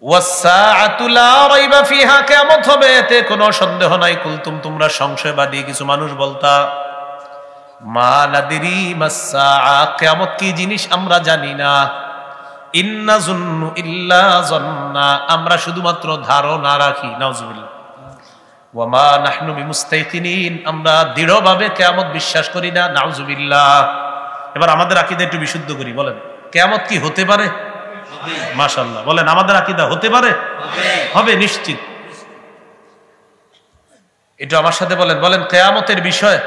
ওয়াসসাআতু লা রাইবা ফিহা, কিয়ামত হবে এতে কোনো সন্দেহ নাই। কুলতুম, তোমরা সংশয়বাদী কিছু মানুষ বলতা, মা নাদিরি মাসসাআ, কিয়ামত কি জিনিস আমরা জানি না। ইন্না যুন্নু ইল্লা যন্না, আমরা শুধুমাত্র ধারণা রাখি। নাউযুবিল্লাহ। ওয়া মা নাহনু বিমুস্তাইকিনিন, আমরা দৃঢ়ভাবে কিয়ামত বিশ্বাস করি না। নাউযুবিল্লাহ। এবার আমাদের আকীদা একটু বিশুদ্ধ করি। বলেন, কিয়ামত কি হতে পারে? মাশাআল্লাহ। বলেন, আমাদের আকীদা হতে পারে? হবে নিশ্চিত। এটা আমার সাথে বলেন। বলেন, কিয়ামতের বিষয়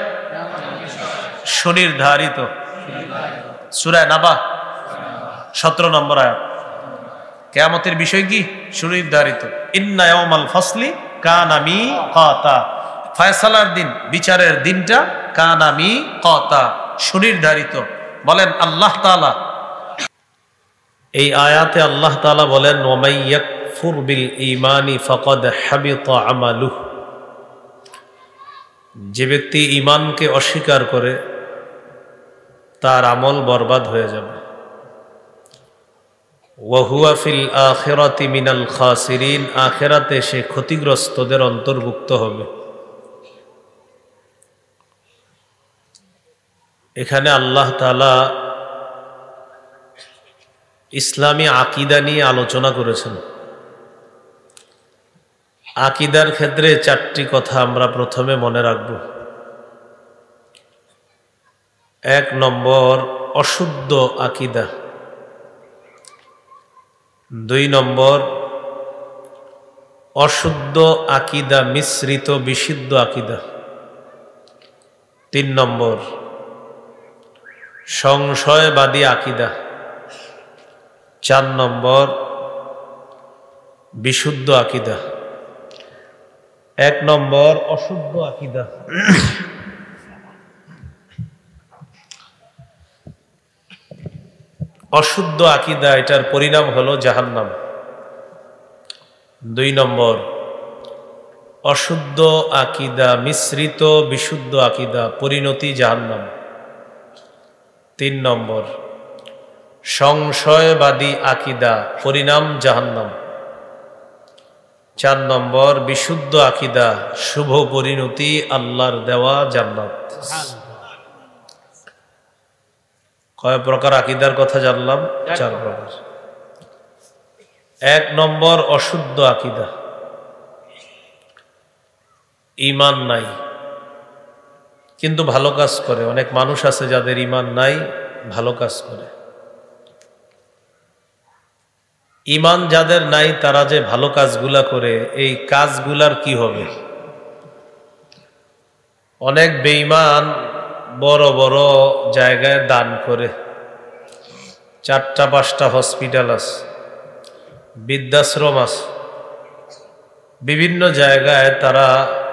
সুনির্ধারিত। সূরা নাবা 17 নম্বর আয়াত। কিয়ামতের বিষয় কি? সুনির্ধারিত। ইন্না ইয়াউমাল ফাসলি কানা মিকাতা, ফয়সালার দিন, বিচারের দিনটা কানা মিকাতা, সুনির্ধারিত। বলেন, আল্লাহ তাআলা এই আয়াতে আল্লাহ তাআলা বলেন, ওয়া মান ইয়াকফুর বিল ঈমানি ফাকাদ হাবিতা আমালুহু, যে ব্যক্তি ঈমানকে অস্বীকার করে তার আমল বরবাদ হয়ে যাবে। ওয়া হুয়া ফিল আখিরাতি মিনাল খাসিরিন, আখিরাতে সে ক্ষতিগ্রস্তদের অন্তর্ভুক্ত হবে। এখানে আল্লাহ তাআলা ইসলামী আকীদা নিয়ে আলোচনা করেছেন। আকীদার ক্ষেত্রে 4টি কথা আমরা প্রথমে মনে রাখব। 1 নম্বর, অশুদ্ধ আকীদা। 2 নম্বর, অশুদ্ধ আকীদা মিশ্রিত বিশুদ্ধ আকীদা। 3 নম্বর, সংশয়বাদী আকীদা। 4 নম্বর, বিশুদ্ধ আকীদা। 1 নম্বর, অশুদ্ধ আকীদা। অশুদ্ধ আকীদা, এটার পরিণাম হলো জাহান্নাম। 2 নম্বর, অশুদ্ধ আকীদা মিশ্রিত বিশুদ্ধ আকীদা, পরিণতি জাহান্নাম। 3 নম্বর, সংশয়বাদী আকীদা, পরিণাম জাহান্নাম। 4 নম্বর, বিশুদ্ধ আকীদা, শুভ পরিণতি, আল্লাহর দেওয়া জান্নাত। কয় প্রকার আকীদার কথা জানলাম? 4 প্রকার। 1 নম্বর, অশুদ্ধ আকীদা। ঈমান নাই কিন্তু ভালো কাজ করে। অনেক মানুষ আছে যাদের ঈমান নাই, ভালো কাজ করে। ঈমান যাদের নাই তারা যে ভালো কাজগুলা করে, এই কাজগুলার কি হবে? অনেক বেঈমান বড় বড় জায়গায় দান করে। 4টা-5টা হসপিটাল আছে, বৃদ্ধাশ্রম আছে, বিভিন্ন জায়গায় তারা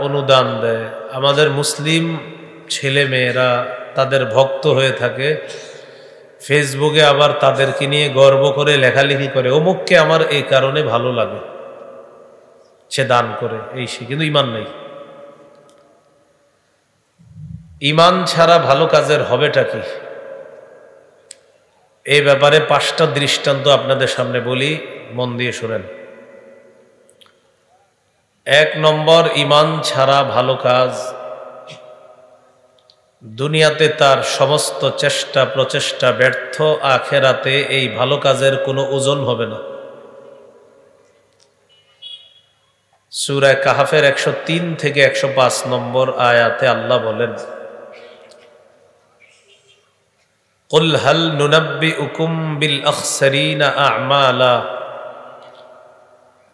অনুদান দেয়। আমাদের মুসলিম ছেলে মেয়েরা তাদের ভক্ত হয়ে থাকে, ফেসবুকে আবার তাদেরকে নিয়ে গর্ব করে লেখালেখি করে, অমুককে আমার এই কারণে ভালো লাগে, সে দান করে, এই সে। কিন্তু ঈমান নেই। ঈমান ছাড়া ভালো কাজের হবেটা কি? এই ব্যাপারে 5টা দৃষ্টান্ত আপনাদের সামনে বলি, মন দিয়ে শোনেন। 1 নম্বর, ঈমান ছাড়া ভালো কাজ, দুনিয়াতে তার সমস্ত চেষ্টা প্রচেষ্টা ব্যর্থ, আখেরাতে এই ভালো কাজের কোনো ওজন হবে না। সূরা কাহফের 103 থেকে 105 নম্বর আয়াতে আল্লাহ বলেন, কুল হাল নুনাব্বিউকুম বিল আখসারিনা আ'মালা,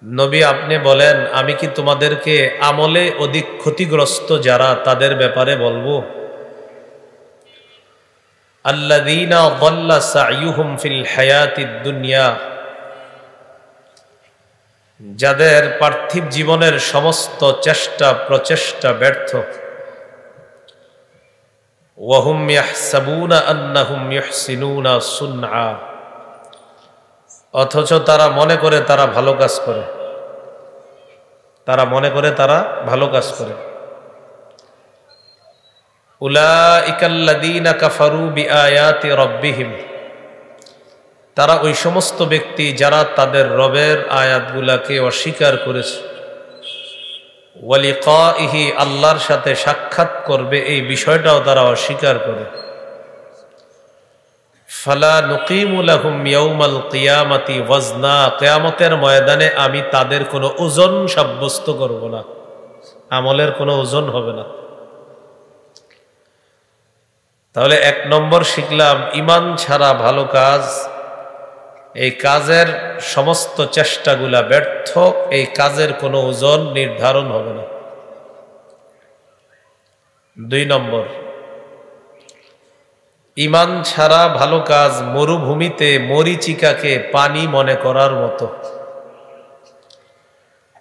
নবী আপনি বলেন, আমি কি তোমাদেরকে আমলে অধিক ক্ষতিগ্রস্ত যারা তাদের ব্যাপারে বলবো? আল্লাযীনা যাল্লা সা'য়ুহুম ফিল হায়াতিদ দুনিয়া, যাদের পার্থিব জীবনের সমস্ত চেষ্টা প্রচেষ্টা ব্যর্থ। ওয়া হুম ইয়াহসাবুনা আন্নাহুম ইউহসিনুনা সুনআ, অথচ তারা মনে করে তারা ভালো কাজ করে। তারা মনে করে তারা ভালো কাজ করে। উলাইকাল্লাযীনা কাফারু বিআয়াতি রাব্বিহিম, তারা ওই সমস্ত ব্যক্তি যারা তাদের রবের আয়াতগুলাকে অস্বীকার করেছে, ওয়ালিকাইহি আল্লাহর সাথে সাক্ষাৎ করবে এই বিষয়টাও তারা অস্বীকার করে। ফালা নুকিমু লাহুম ইয়াউমাল কিয়ামাতি ওয়াজনা, কিয়ামতের ময়দানে আমি তাদের কোনো ওজন সাব্যস্ত করব না, আমলের কোনো ওজন হবে না। তাহলে 1 নম্বর শিখলাম, ঈমান ছাড়া ভালো কাজ, এই কাজের সমস্ত চেষ্টাগুলা ব্যর্থ, এই কাজের কোনো ওজন নির্ধারণ হবে না। 2 নম্বর, ঈমান ছাড়া ভালো কাজ মরুভূমিতে মরীচিকাকে পানি মনে করার মতো।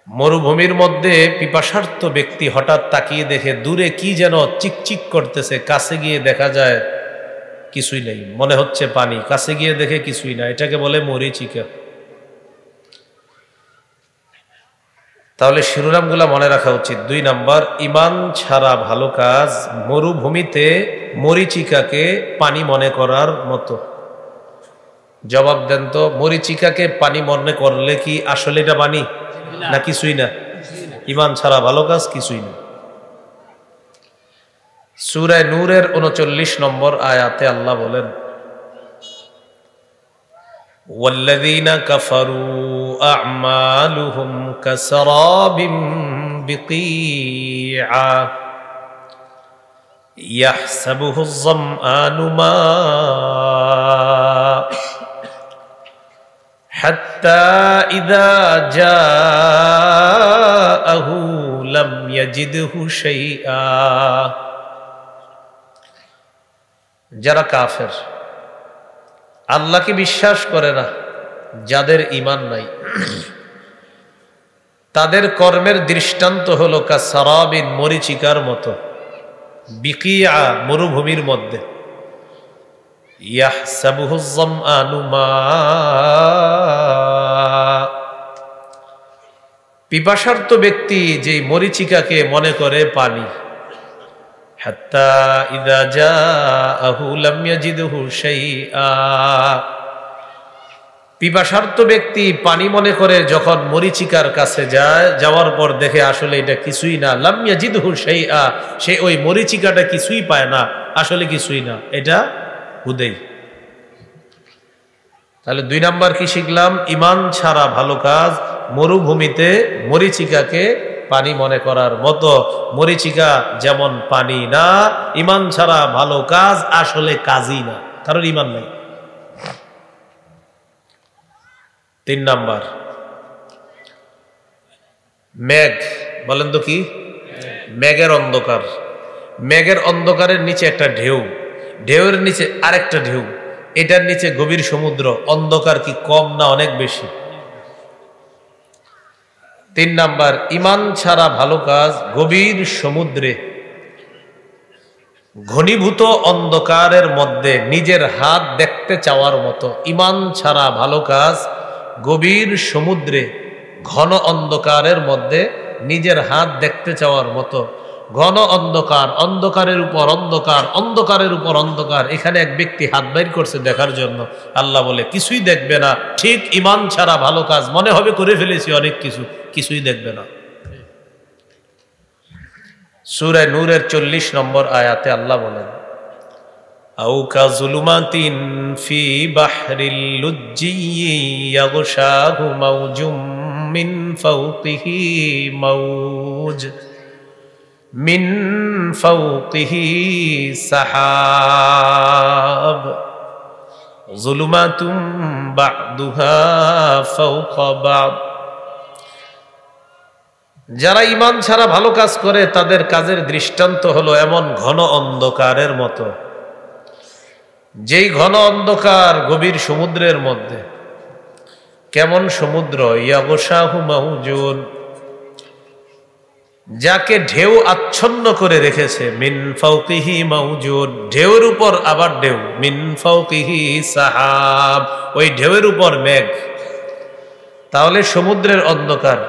মরুভূমির মধ্যে পিপাসার্ত ব্যক্তি হঠাৎ তাকিয়ে দেখে দূরে কি যেন চিকচিক করতেছে, কাছে গিয়ে দেখা যায় কিছুই নেই, মনে হচ্ছে পানি, কাছে গিয়ে দেখে কিছুই না, এটাকে বলে মরীচিকা। তাহলে শিরোনামগুলা মনে রাখা উচিত। 2 নম্বর, ঈমান ছাড়া ভালো কাজ মরুভূমিতে মরীচিকাকে পানি মনে করার মতো। জবাব দেন তো, মরীচিকাকে পানি মনে করলে কি আসলে এটা পানি না কিছুই না? ঈমান ছাড়া ভালো কাজ কিছুই না। সূরা নূরের 39 নম্বর আয়াতে আল্লাহ বলেন, ওয়াল্লাযীনা কাফারু আ'মালুহুম কাসরাবিন বিকিআ ইয়াহসাবুহু আয-যামআনু মাআ হাত্তা ইযা জাআহু লাম ইয়াজিদহু শাইআ। যারা কাফের, আল্লাহকে বিশ্বাস করে না, যাদের ঈমান নাই, তাদের কর্মের দৃষ্টান্ত হলো কাসরাবিন মরীচিকার মতো, বিকিআ মরুভূমির মধ্যে, ইয়াহসাবুহু আয-যামআনু মাআ, পিপাসার্ত ব্যক্তি যেই মরীচিকাকে মনে করে পানি, হাত্তা ইযা জাআহু লাম ইয়াজিদহু শাইআ, পিপাসার্ত ব্যক্তি পানি মনে করে যখন মরীচিকার কাছে যায়, যাওয়ার পর দেখে আসলে এটা কিছুই না, লাম ইয়াজিদহু শাইআ, সে ওই মরীচিকাটা কিছুই পায় না, আসলে কিছুই না, এটা হুদেই। তাহলে 2 নাম্বার কি শিখলাম? ঈমান ছাড়া ভালো কাজ মরুভূমিতে মরীচিকাকে পানি মনে করার মতো। মরীচিকা যেমন পানি না, ঈমান ছাড়া ভালো কাজ আসলে কাজই না, কারণ ঈমান নাই। 3 নাম্বার, মেঘ। বলেন তো কি? মেঘের অন্ধকার। মেঘের অন্ধকারের নিচে একটা ঢেউ, ঢেউয়ের নিচে আরেকটা ঢেউ, এটার নিচে গভীর সমুদ্র। অন্ধকার কি কম না অনেক বেশি? 3 নাম্বার, ঈমান ছাড়া ভালো কাজ গভীর সমুদ্রে ঘনীভূত অন্ধকারের মধ্যে নিজের হাত দেখতে চাওয়ার মতো। ঈমান ছাড়া ভালো কাজ গভীর সমুদ্রে ঘন অন্ধকারের মধ্যে নিজের হাত দেখতে চাওয়ার মতো। ঘন অন্ধকার, অন্ধকারের উপর অন্ধকার, অন্ধকারের উপর অন্ধকার, এখানে এক ব্যক্তি হাত বাইর করছে দেখার জন্য। আল্লাহ বলে কিছুই দেখবে না। ঠিক ঈমান ছাড়া ভালো কাজ মনে হবে করে ফেলেছি অনেক কিছু, কিছুই দেখবে না। সূরা নূরের 40 নম্বর আয়াতে আল্লাহ বলেন, আও কাযুলুমাতিন ফি বাহরিল লুজ্জি ইয়াগশাহু মাওজুম মিন ফাওকিহি মাওজ মিন ফাওকিহি সাহাব যুলুমাতুম বা'দুহা ফাওকা বা'দ। যারা ঈমান ছাড়া ভালো কাজ করে তাদের কাজের দৃষ্টান্ত হলো এমন ঘন অন্ধকারের মতো, যেই ঘন অন্ধকার গভীর সমুদ্রের মধ্যে। কেমন সমুদ্র? ইয়াগশাহু মাওজুন, যাকে ঢেউ আচ্ছন্ন করে রেখেছে। মিন ফাওকিহি মাওজুন, ঢেউয়ের উপর আবার ঢেউ। মিন ফাওকিহি সাহাব, ওই ঢেউয়ের উপর মেঘ। তাহলে সমুদ্রের অন্ধকার,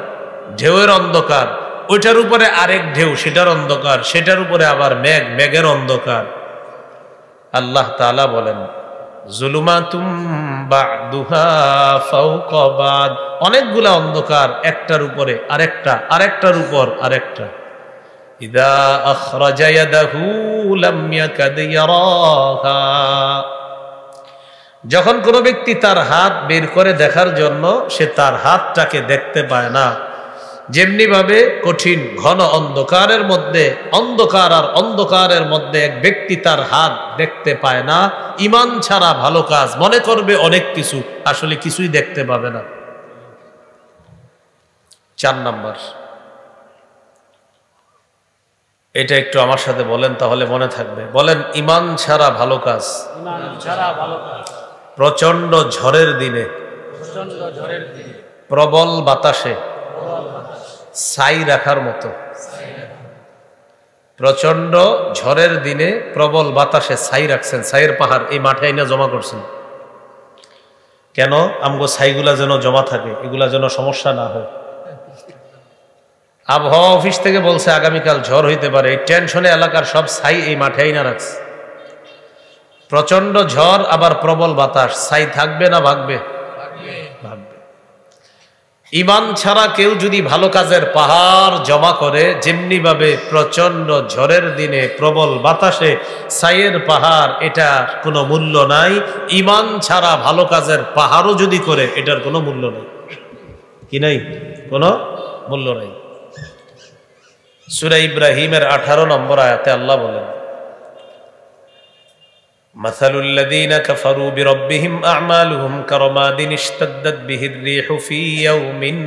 ঢেউয়ের অন্ধকার, ওইটার উপরে আরেক ঢেউ, সেটার অন্ধকার, সেটার উপরে আবার মেঘ, মেঘের অন্ধকার। আল্লাহ তাআলা বলেন, যুলুমাতুম বা'দুহা ফাওকা বা'দ, অনেকগুলা অন্ধকার একটার উপরে আরেকটা, আরেকটার উপর আরেকটা। ইযা আখরাজা ইয়াদাহু লাম ইয়াকাদ ইয়ারাহা, যখন কোনো ব্যক্তি তার হাত বের করে দেখার জন্য সে তার হাতটাকে দেখতে পায় না, যেমনি ভাবে কঠিন ঘন অন্ধকারের মধ্যে, অন্ধকার আর অন্ধকারের মধ্যে এক ব্যক্তি তার হাত দেখতে পায় না, ঈমান ছাড়া ভালো কাজ মনে করবে অনেক কিছু, আসলে কিছুই দেখতে পাবে না। 4 নাম্বার, এটা একটু আমার সাথে বলেন তাহলে মনে থাকবে। বলেন, ঈমান ছাড়া ভালো কাজ। ঈমান ছাড়া ভালো কাজ প্রচন্ড ঝড়ের দিনে, প্রচন্ড ঝড়ের দিনে, প্রবল বাতাসে ছাই রাখার মতো। প্রচন্ড ঝড়ের দিনে প্রবল বাতাসে ছাই রাখছেন, ছাইয়ের পাহাড় এই মাঠে আইনা জমা করছেন। কেন? আমগো ছাইগুলা যেন জমা থাকে, এগুলা যেন সমস্যা না হয়। আবহাওয়া অফিস থেকে বলছে আগামীকাল ঝড় হইতে পারে, এই টেনশনে এলাকার সব ছাই এই মাঠে আইনা রাখছে। প্রচন্ড ঝড় আবার প্রবল বাতাস, ছাই থাকবে না ভাগবে? ভাগবে। ঈমান ছাড়া কেউ যদি ভালো কাজের পাহাড় জমা করে, যেমনি ভাবে প্রচন্ড ঝড়ের দিনে প্রবল বাতাসে ছাইয়ের পাহাড়, এটার কোনো মূল্য নাই। ঈমান ছাড়া ভালো কাজের পাহাড়ও যদি করে, এটার কোনো মূল্য নেই। কি নাই? কোনো মূল্য নাই। সূরা ইব্রাহিমের 18 নম্বর আয়াতে আল্লাহ বলেন, মাসালুল লাযীনা কাফারু বিরাব্বিহিম আ'মালুহুম কারামাদিন ইশতাদ্দাত বিহির রিহু ফি ইয়াউমিন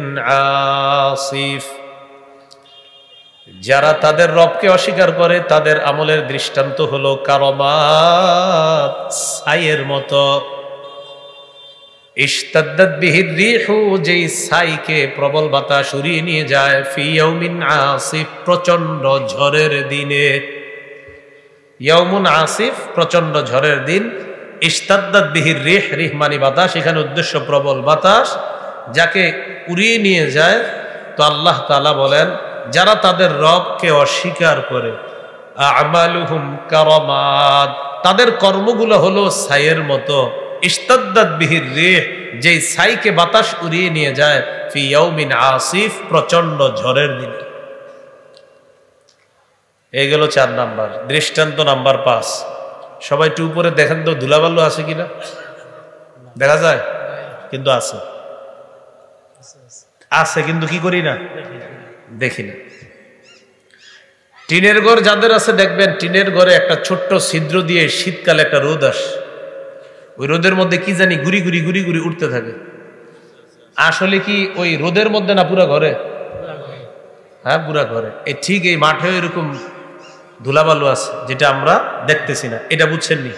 আসিফ, যারা তাদের রবকে অস্বীকার করে তাদের আমলের দৃষ্টান্ত হলো কারামাত, ছাইয়ের মতো। ইশতাদ্দাত বিহির রিহু, যেই ছাইকে প্রবল বাতাস উড়িয়ে নিয়ে যায়, ফি ইয়াউমিন আসিফ, প্রচন্ড ঝড়ের দিনে। ইয়াউমুন আসিফ, প্রচন্ড ঝড়ের দিন। ইশতাদ্দাত বিহির রিহ, রিহ মানে বাতাস, এখানে উদ্দেশ্য প্রবল বাতাস, যাকে উড়িয়ে নিয়ে যায়। তো আল্লাহ তাআলা বলেন, যারা তাদের রবকে অস্বীকার করে, আমালুহুম কারামাদ, তাদের কর্মগুলো হলো ছাইয়ের মতো। ইশতাদ্দাত বিহির রিহ, যেই ছাইকে বাতাস উড়িয়ে নিয়ে যায়, ফি ইয়াউমিন আসিফ, প্রচন্ড ঝড়ের দিনে। এই গেল 4 নাম্বার। দৃষ্টান্ত নাম্বার 5, সবাই একটু উপরে দেখেন তো ধুলাবালু আছে কিনা, দেখা যায়? কিন্তু আছে, আছে কিন্তু কি করি না, দেখি না। টিনের ঘর যাদের আছে দেখবেন, টিনের ঘরে একটা ছোট্ট ছিদ্র দিয়ে শীতকালে একটা রোদ আসে, ওই রোদের মধ্যে কি জানি ঘুরি ঘুরি ঘুরি ঘুরি উঠতে থাকে। আসলে কি ওই রোদের মধ্যে না পুরা ঘরে? হ্যাঁ, পুরা ঘরে। এই ঠিক এই মাঠে এরকম ধুলাবালু আছে যেটা আমরা দেখতেছি না, এটা বুঝছেন নি?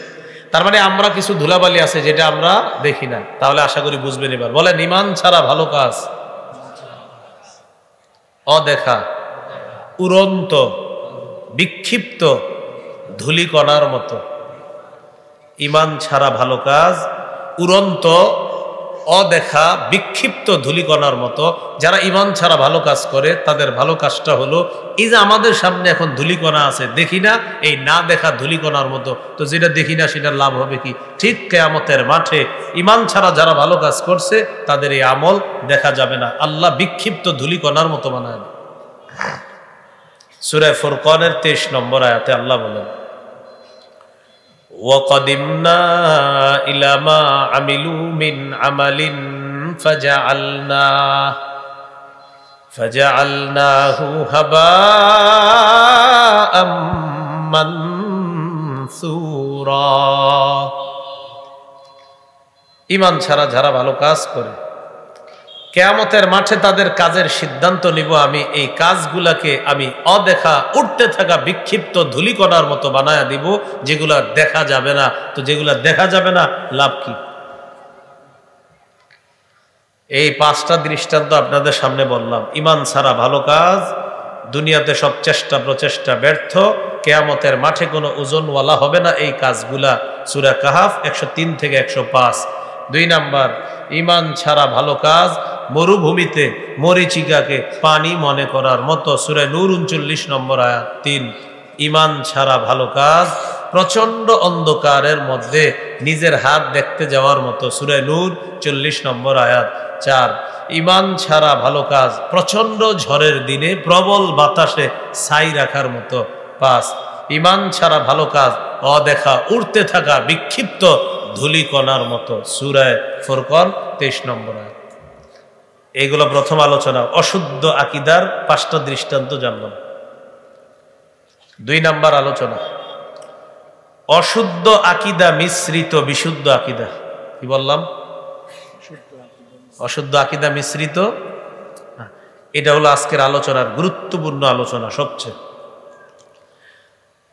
তার মানে আমরা কিছু ধুলাবালি আছে যেটা আমরা দেখি না। তাহলে আশা করি বুঝবেন এবার। বলেন, ঈমান ছাড়া ভালো কাজ অদেখা, উড়ন্ত, বিক্ষিপ্ত ধূলিকণার মতো। ঈমান ছাড়া ভালো কাজ উড়ন্ত, অদেখা, বিক্ষিপ্ত ধূলিকণার মতো। যারা ঈমান ছাড়া ভালো কাজ করে, তাদের ভালো কাজটা হলো এই যে আমাদের সামনে এখন ধূলিকণা আছে, দেখি না, এই না দেখা ধূলিকণার মতো। তো যেটা দেখি না সেটার লাভ হবে কি? ঠিক কিয়ামতের মাঠে ঈমান ছাড়া যারা ভালো কাজ করছে, তাদের এই আমল দেখা যাবে না, আল্লাহ বিক্ষিপ্ত ধূলিকণার মতো বানায়। সূরা ফুরকানের 23 নম্বর আয়াতে আল্লাহ বলেন, وَقَدِمْنَا إِلَى مَا عَمِلُوا مِنْ عَمَلٍ فَجَعَلْنَاهُ هَبَاءً مَنْثُورًا। ঈমান ছাড়া যারা ভালো কাজ করে, কিয়ামতের মাঠে তাদের কাজের সিদ্ধান্ত নিব আমি, এই কাজগুলাকে আমি অদেখা, উঠতে থাকা বিক্ষিপ্ত ধূলিকণার মতো বানায়া দিব, যেগুলা দেখা যাবে না। তো যেগুলা দেখা যাবে না, লাভ কি? এই 5টা দৃষ্টান্ত আপনাদের সামনে বললাম। ঈমান ছাড়া ভালো কাজ, দুনিয়াতে সব চেষ্টা প্রচেষ্টা ব্যর্থ, কিয়ামতের মাঠে কোনো ওজনওয়ালা হবে না এই কাজগুলা। সূরা কাহাফ 103 থেকে 105। 2 নাম্বার, ঈমান ছাড়া ভালো কাজ মরুভূমিতে মরিচিকাকে পানি মনে করার মতো। সূরা নূর 39 নম্বর আয়াত 3। ঈমান ছাড়া ভালো কাজ প্রচন্ড অন্ধকারের মধ্যে নিজের হাত দেখতে যাওয়ার মতো। সূরা নূর 40 নম্বর আয়াত। 4, ঈমান ছাড়া ভালো কাজ প্রচন্ড ঝড়ের দিনে প্রবল বাতাসে ছাই রাখার মতো। 5, ঈমান ছাড়া ভালো কাজ অদেখা উড়তে থাকা বিক্ষিপ্ত ধূলিকণার মতো। সূরা ফুরকান 23 নম্বর আয়াত। এইগুলো প্রথম আলোচনা। অশুদ্ধ আকীদার 5টা দৃষ্টান্ত জানলাম। 2 নাম্বার আলোচনা, অশুদ্ধ আকীদা মিশ্রিত বিশুদ্ধ আকীদা। কি বললাম? অশুদ্ধ আকীদা মিশ্রিত। এটা হলো আজকের আলোচনার গুরুত্বপূর্ণ আলোচনা সবচেয়ে।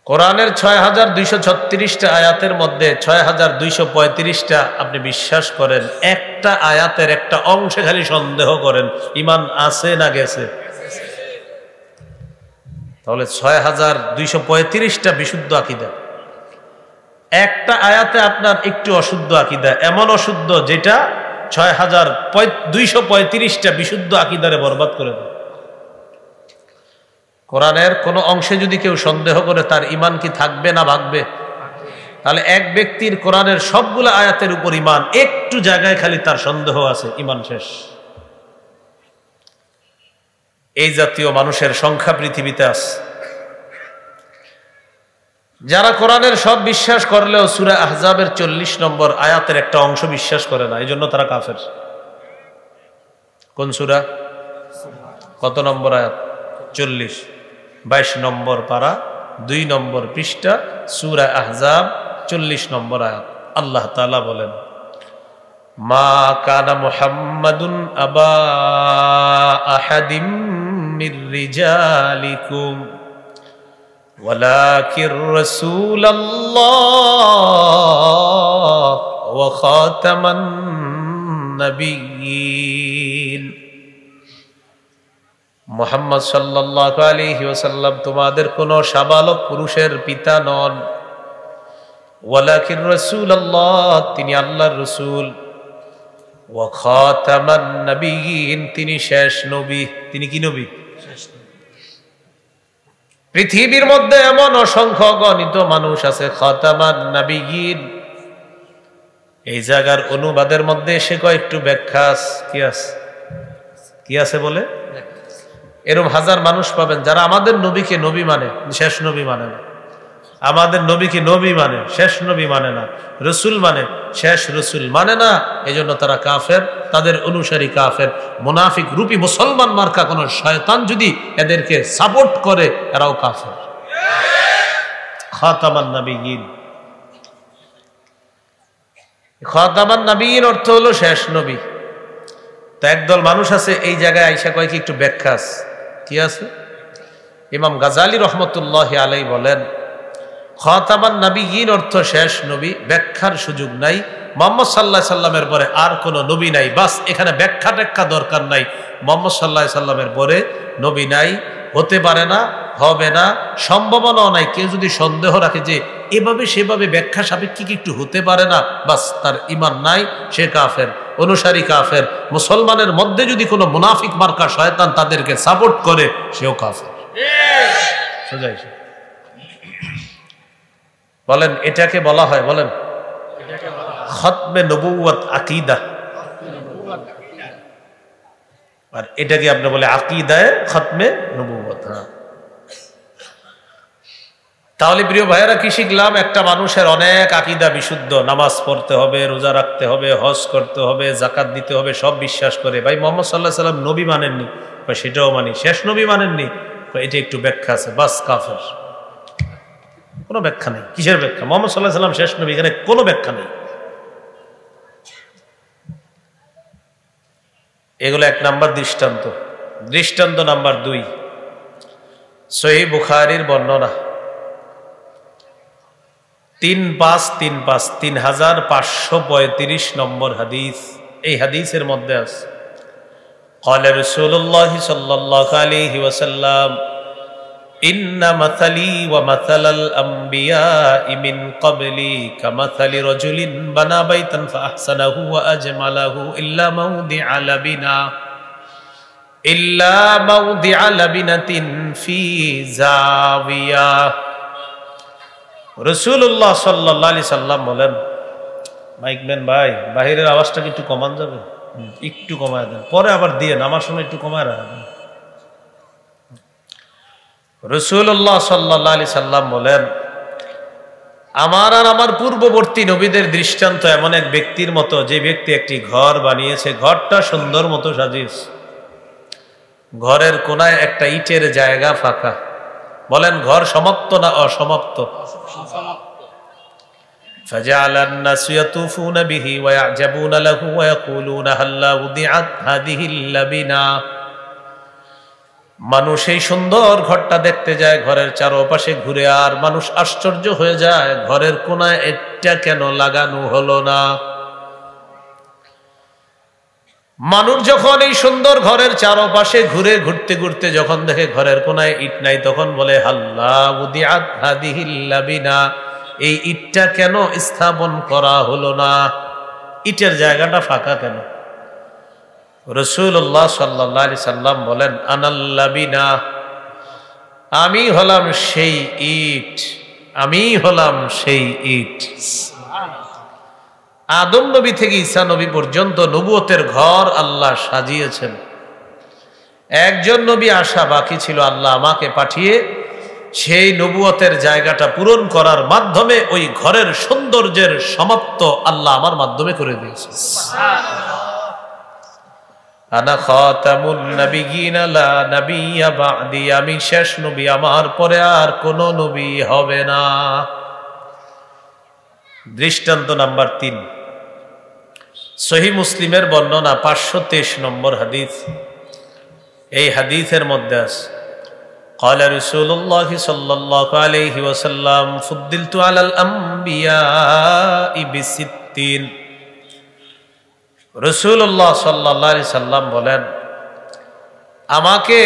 কোরআনের 6236টা আয়াতের মধ্যে 6235টা আপনি বিশ্বাস করেন, একটা আয়াতের একটা অংশে খালি সন্দেহ করেন ঈমান আছে না গেছে। তাহলে 6235টা বিশুদ্ধ আকীদা, একটা আয়াতে আপনার একটু অশুদ্ধ আকীদা, এমন অশুদ্ধ যেটা 6235টা বিশুদ্ধ আকীদারে বরবাদ করে দেয়। কোরআনের কোন অংশে যদি কেউ সন্দেহ করে তার ঈমান কি থাকবে না ভাগবে? তাহলে এক ব্যক্তির কোরআনের সবগুলো আয়াতের উপর ঈমান, একটু জায়গায় খালি তার সন্দেহ আছে, ঈমান শেষ। এই জাতীয় মানুষের সংখ্যা পৃথিবীতে আছে। যারা কোরআনের সব বিশ্বাস করলেও সূরা আহজাবের 40 নম্বর আয়াতের একটা অংশ বিশ্বাস করে না, এই জন্য তারা কাফের। কোন সূরা? কত নম্বর আয়াত? 40, 22 নম্বর পারা, 2 নম্বর পৃষ্ঠা, সূরা আহজাব 40 নম্বর আয়াত। আল্লাহ তাআলা বলেন, মা কানা মুহাম্মাদুন আবা আহাদিম মির রিজালিকুম ওয়ালাকির রাসূলুল্লাহ ওয়া খাতামান নাবিয়্যিন। মুহাম্মদ সাল্লাল্লাহু আলাইহি ওয়াসাল্লাম তোমাদের কোন সাবালক পুরুষের পিতা নন। ওয়ালাকির রাসূলুল্লাহ, তিনি আল্লাহর রাসূল। ওয়া খাতামান নাবিয়্যিন, তিনি শেষ নবী। তিনি কি নবী? পৃথিবীর মধ্যে এমন অসংখ্য গণিত মানুষ আছে খাতামান নাবিয়্যিন। এই জায়গার অনুবাদের মধ্যে এসে কয়েকটু ব্যাখ্যা কি আছে বলে, এরকম হাজার মানুষ পাবেন যারা আমাদের নবীকে নবী মানে, শেষ নবী মানে না। আমাদের নবীকে নবী মানে, শেষ নবী মানে না। রসুল মানে, শেষ রসুল মানে না। এজন্য তারা কাফের, তাদের অনুসারী কাফের। মুনাফিক রূপী মুসলমান মার্কা কোন শয়তান যদি এদেরকে সাপোর্ট করে, এরাও কাফের। খাতামান নাবিয়্যিন, খাতামান নাবিয়্যিন অর্থ হলো শেষ নবী। তো একদল মানুষ আছে এই জায়গায় আইসা কয়েক একটু ব্যাখ্যা কি আছে। ইমাম গাজালি রহমতুল্লাহি আলাইহি বলেন, খাতামান নাবিয়্যিন অর্থ শেষ নবী, ব্যাখ্যার সুযোগ নাই। মুহাম্মদ সাল্লাল্লাহু আলাইহি সাল্লামের পরে আর কোন নবী নাই, বাস এখানে ব্যাখ্যা ট্যাখ্যা দরকার নাই। মুহাম্মদ সাল্লাল্লাহু আলাইহি সাল্লামের পরে নবী নাই, হতে পারে না, হবে না, সম্ভাবনাও নাই। কেউ যদি সন্দেহ রাখে যে এভাবে সেভাবে ব্যাখ্যা সাপেক্ষে কি একটু হতে পারে না, বাস তার ঈমান নাই, সে কাফের, অনুসারী কাফের। মুসলমানের মধ্যে যদি কোনো মুনাফিক মার্কা শয়তান তাদেরকে সাপোর্ট করে, সেও কাফের। সোজাইছে বলেন, এটাকে বলা হয়, বলেন খতমে নবুয়ত আকীদা। আর এটাকে আপনি বলে আকীদায়ে খতমে নবুয়ত। তাহলে প্রিয় ভাইয়েরা কি শিখলাম? একটা মানুষের অনেক আকীদা বিশুদ্ধ, নামাজ পড়তে হবে, রোজা রাখতে হবে, হজ করতে হবে, যাকাত দিতে হবে, সব বিশ্বাস করে। ভাই মুহাম্মদ সাল্লাল্লাহু আলাইহি সাল্লাম নবী মানেননি, সেটাও মানি। শেষ নবী মানেননি, এটা একটু ব্যাখ্যা আছে, বাস কাফের। কোনো ব্যাখ্যা নেই। কিসের ব্যাখ্যা? মুহাম্মদ সাল্লাল্লাহু আলাইহি সাল্লাম শেষ নবী, এখানে কোনো ব্যাখ্যা নেই। এগুলো 1 নাম্বার দৃষ্টান্ত। দৃষ্টান্ত নাম্বার 2, সহিহ বুখারীর বর্ণনা 3535 নম্বর হাদিস। এই হাদিসের মধ্যে আছে, قال رسول الله صلى الله عليه وسلم إن مثلي ومثل الأنبياء من قبلي كمثل رجل بنى بيتا فأحسنه وأجمله إلا موضع لبنة في زاوية রাসূলুল্লাহ সাল্লাল্লাহু আলাইহি সাল্লাম বলেন, মাইকম্যান ভাই বাহিরের আওয়াজটা কি একটু কমান যাবে? একটু কমায় দেন, পরে আবার দিয়ে নামার সময় একটু কমায় রাখবেন। রাসূলুল্লাহ সাল্লাল্লাহু আলাইহি সাল্লাম বলেন, আমার আর আমার পূর্ববর্তী নবীদের দৃষ্টান্ত এমন এক ব্যক্তির মতো, যে ব্যক্তি একটি ঘর বানিয়েছে, ঘরটা সুন্দর মতো সাজিয়েছে, ঘরের কোনায় একটা ইটের জায়গা ফাঁকা। বলেন ঘর সমাপ্ত না অসমাপ্ত? فجعل الناس يطوفون به ويعجبون له ويقولون هلا وضعت هذه اللبنة। মানুষ এই সুন্দর ঘরটা দেখতে যায়, ঘরের চারপাশে ঘুরে, আর মানুষ আশ্চর্য হয়ে যায় ঘরের কোনায় এটা কেন লাগানো হলো না। মানুষ যখন এই সুন্দর ঘরের চারপাশে ঘুরে ঘুরতে ঘুরতে যখন দেখে ঘরের কোনায় ইট নাই, তখন বলে হাল্লা উদিআত হাদিহিল লাবিনা, এই ইটটা কেন স্থাপন করা হলো না, ইটের জায়গাটা ফাঁকা কেন? রাসূলুল্লাহ সাল্লাল্লাহু আলাইহি সাল্লাম বলেন, আনাল লাবিনা, আমি হলাম সেই ইট, আমি হলাম সেই ইট। আদম নবী থেকে ঈসা নবী পর্যন্ত নবুয়তের ঘর আল্লাহ সাজিয়েছেন। একজন নবী আসা বাকি ছিল, আল্লাহ আমাকে পাঠিয়ে সেই নবুয়তের জায়গাটা পূরণ করার মাধ্যমে ওই ঘরের সৌন্দর্যের সমাপ্ত আল্লাহ আমার মাধ্যমে করে দিয়েছে। আনা খাতামুন নাবিয়্যিন লা নাবিয়্যা বা'দি, আমি শেষ নবী, আমার পরে আর কোন নবী হবে না। দৃষ্টান্ত নাম্বার 3, সহিহ মুসলিমের বর্ণনা 523 নম্বর হাদিস। এই হাদিসের মধ্যে আছে, قال رسول الله صلى الله عليه وسلم فضلت على الأنبياء ب60। রাসূলুল্লাহ সাল্লাল্লাহু আলাইহি সাল্লাম বলেন, আমাকে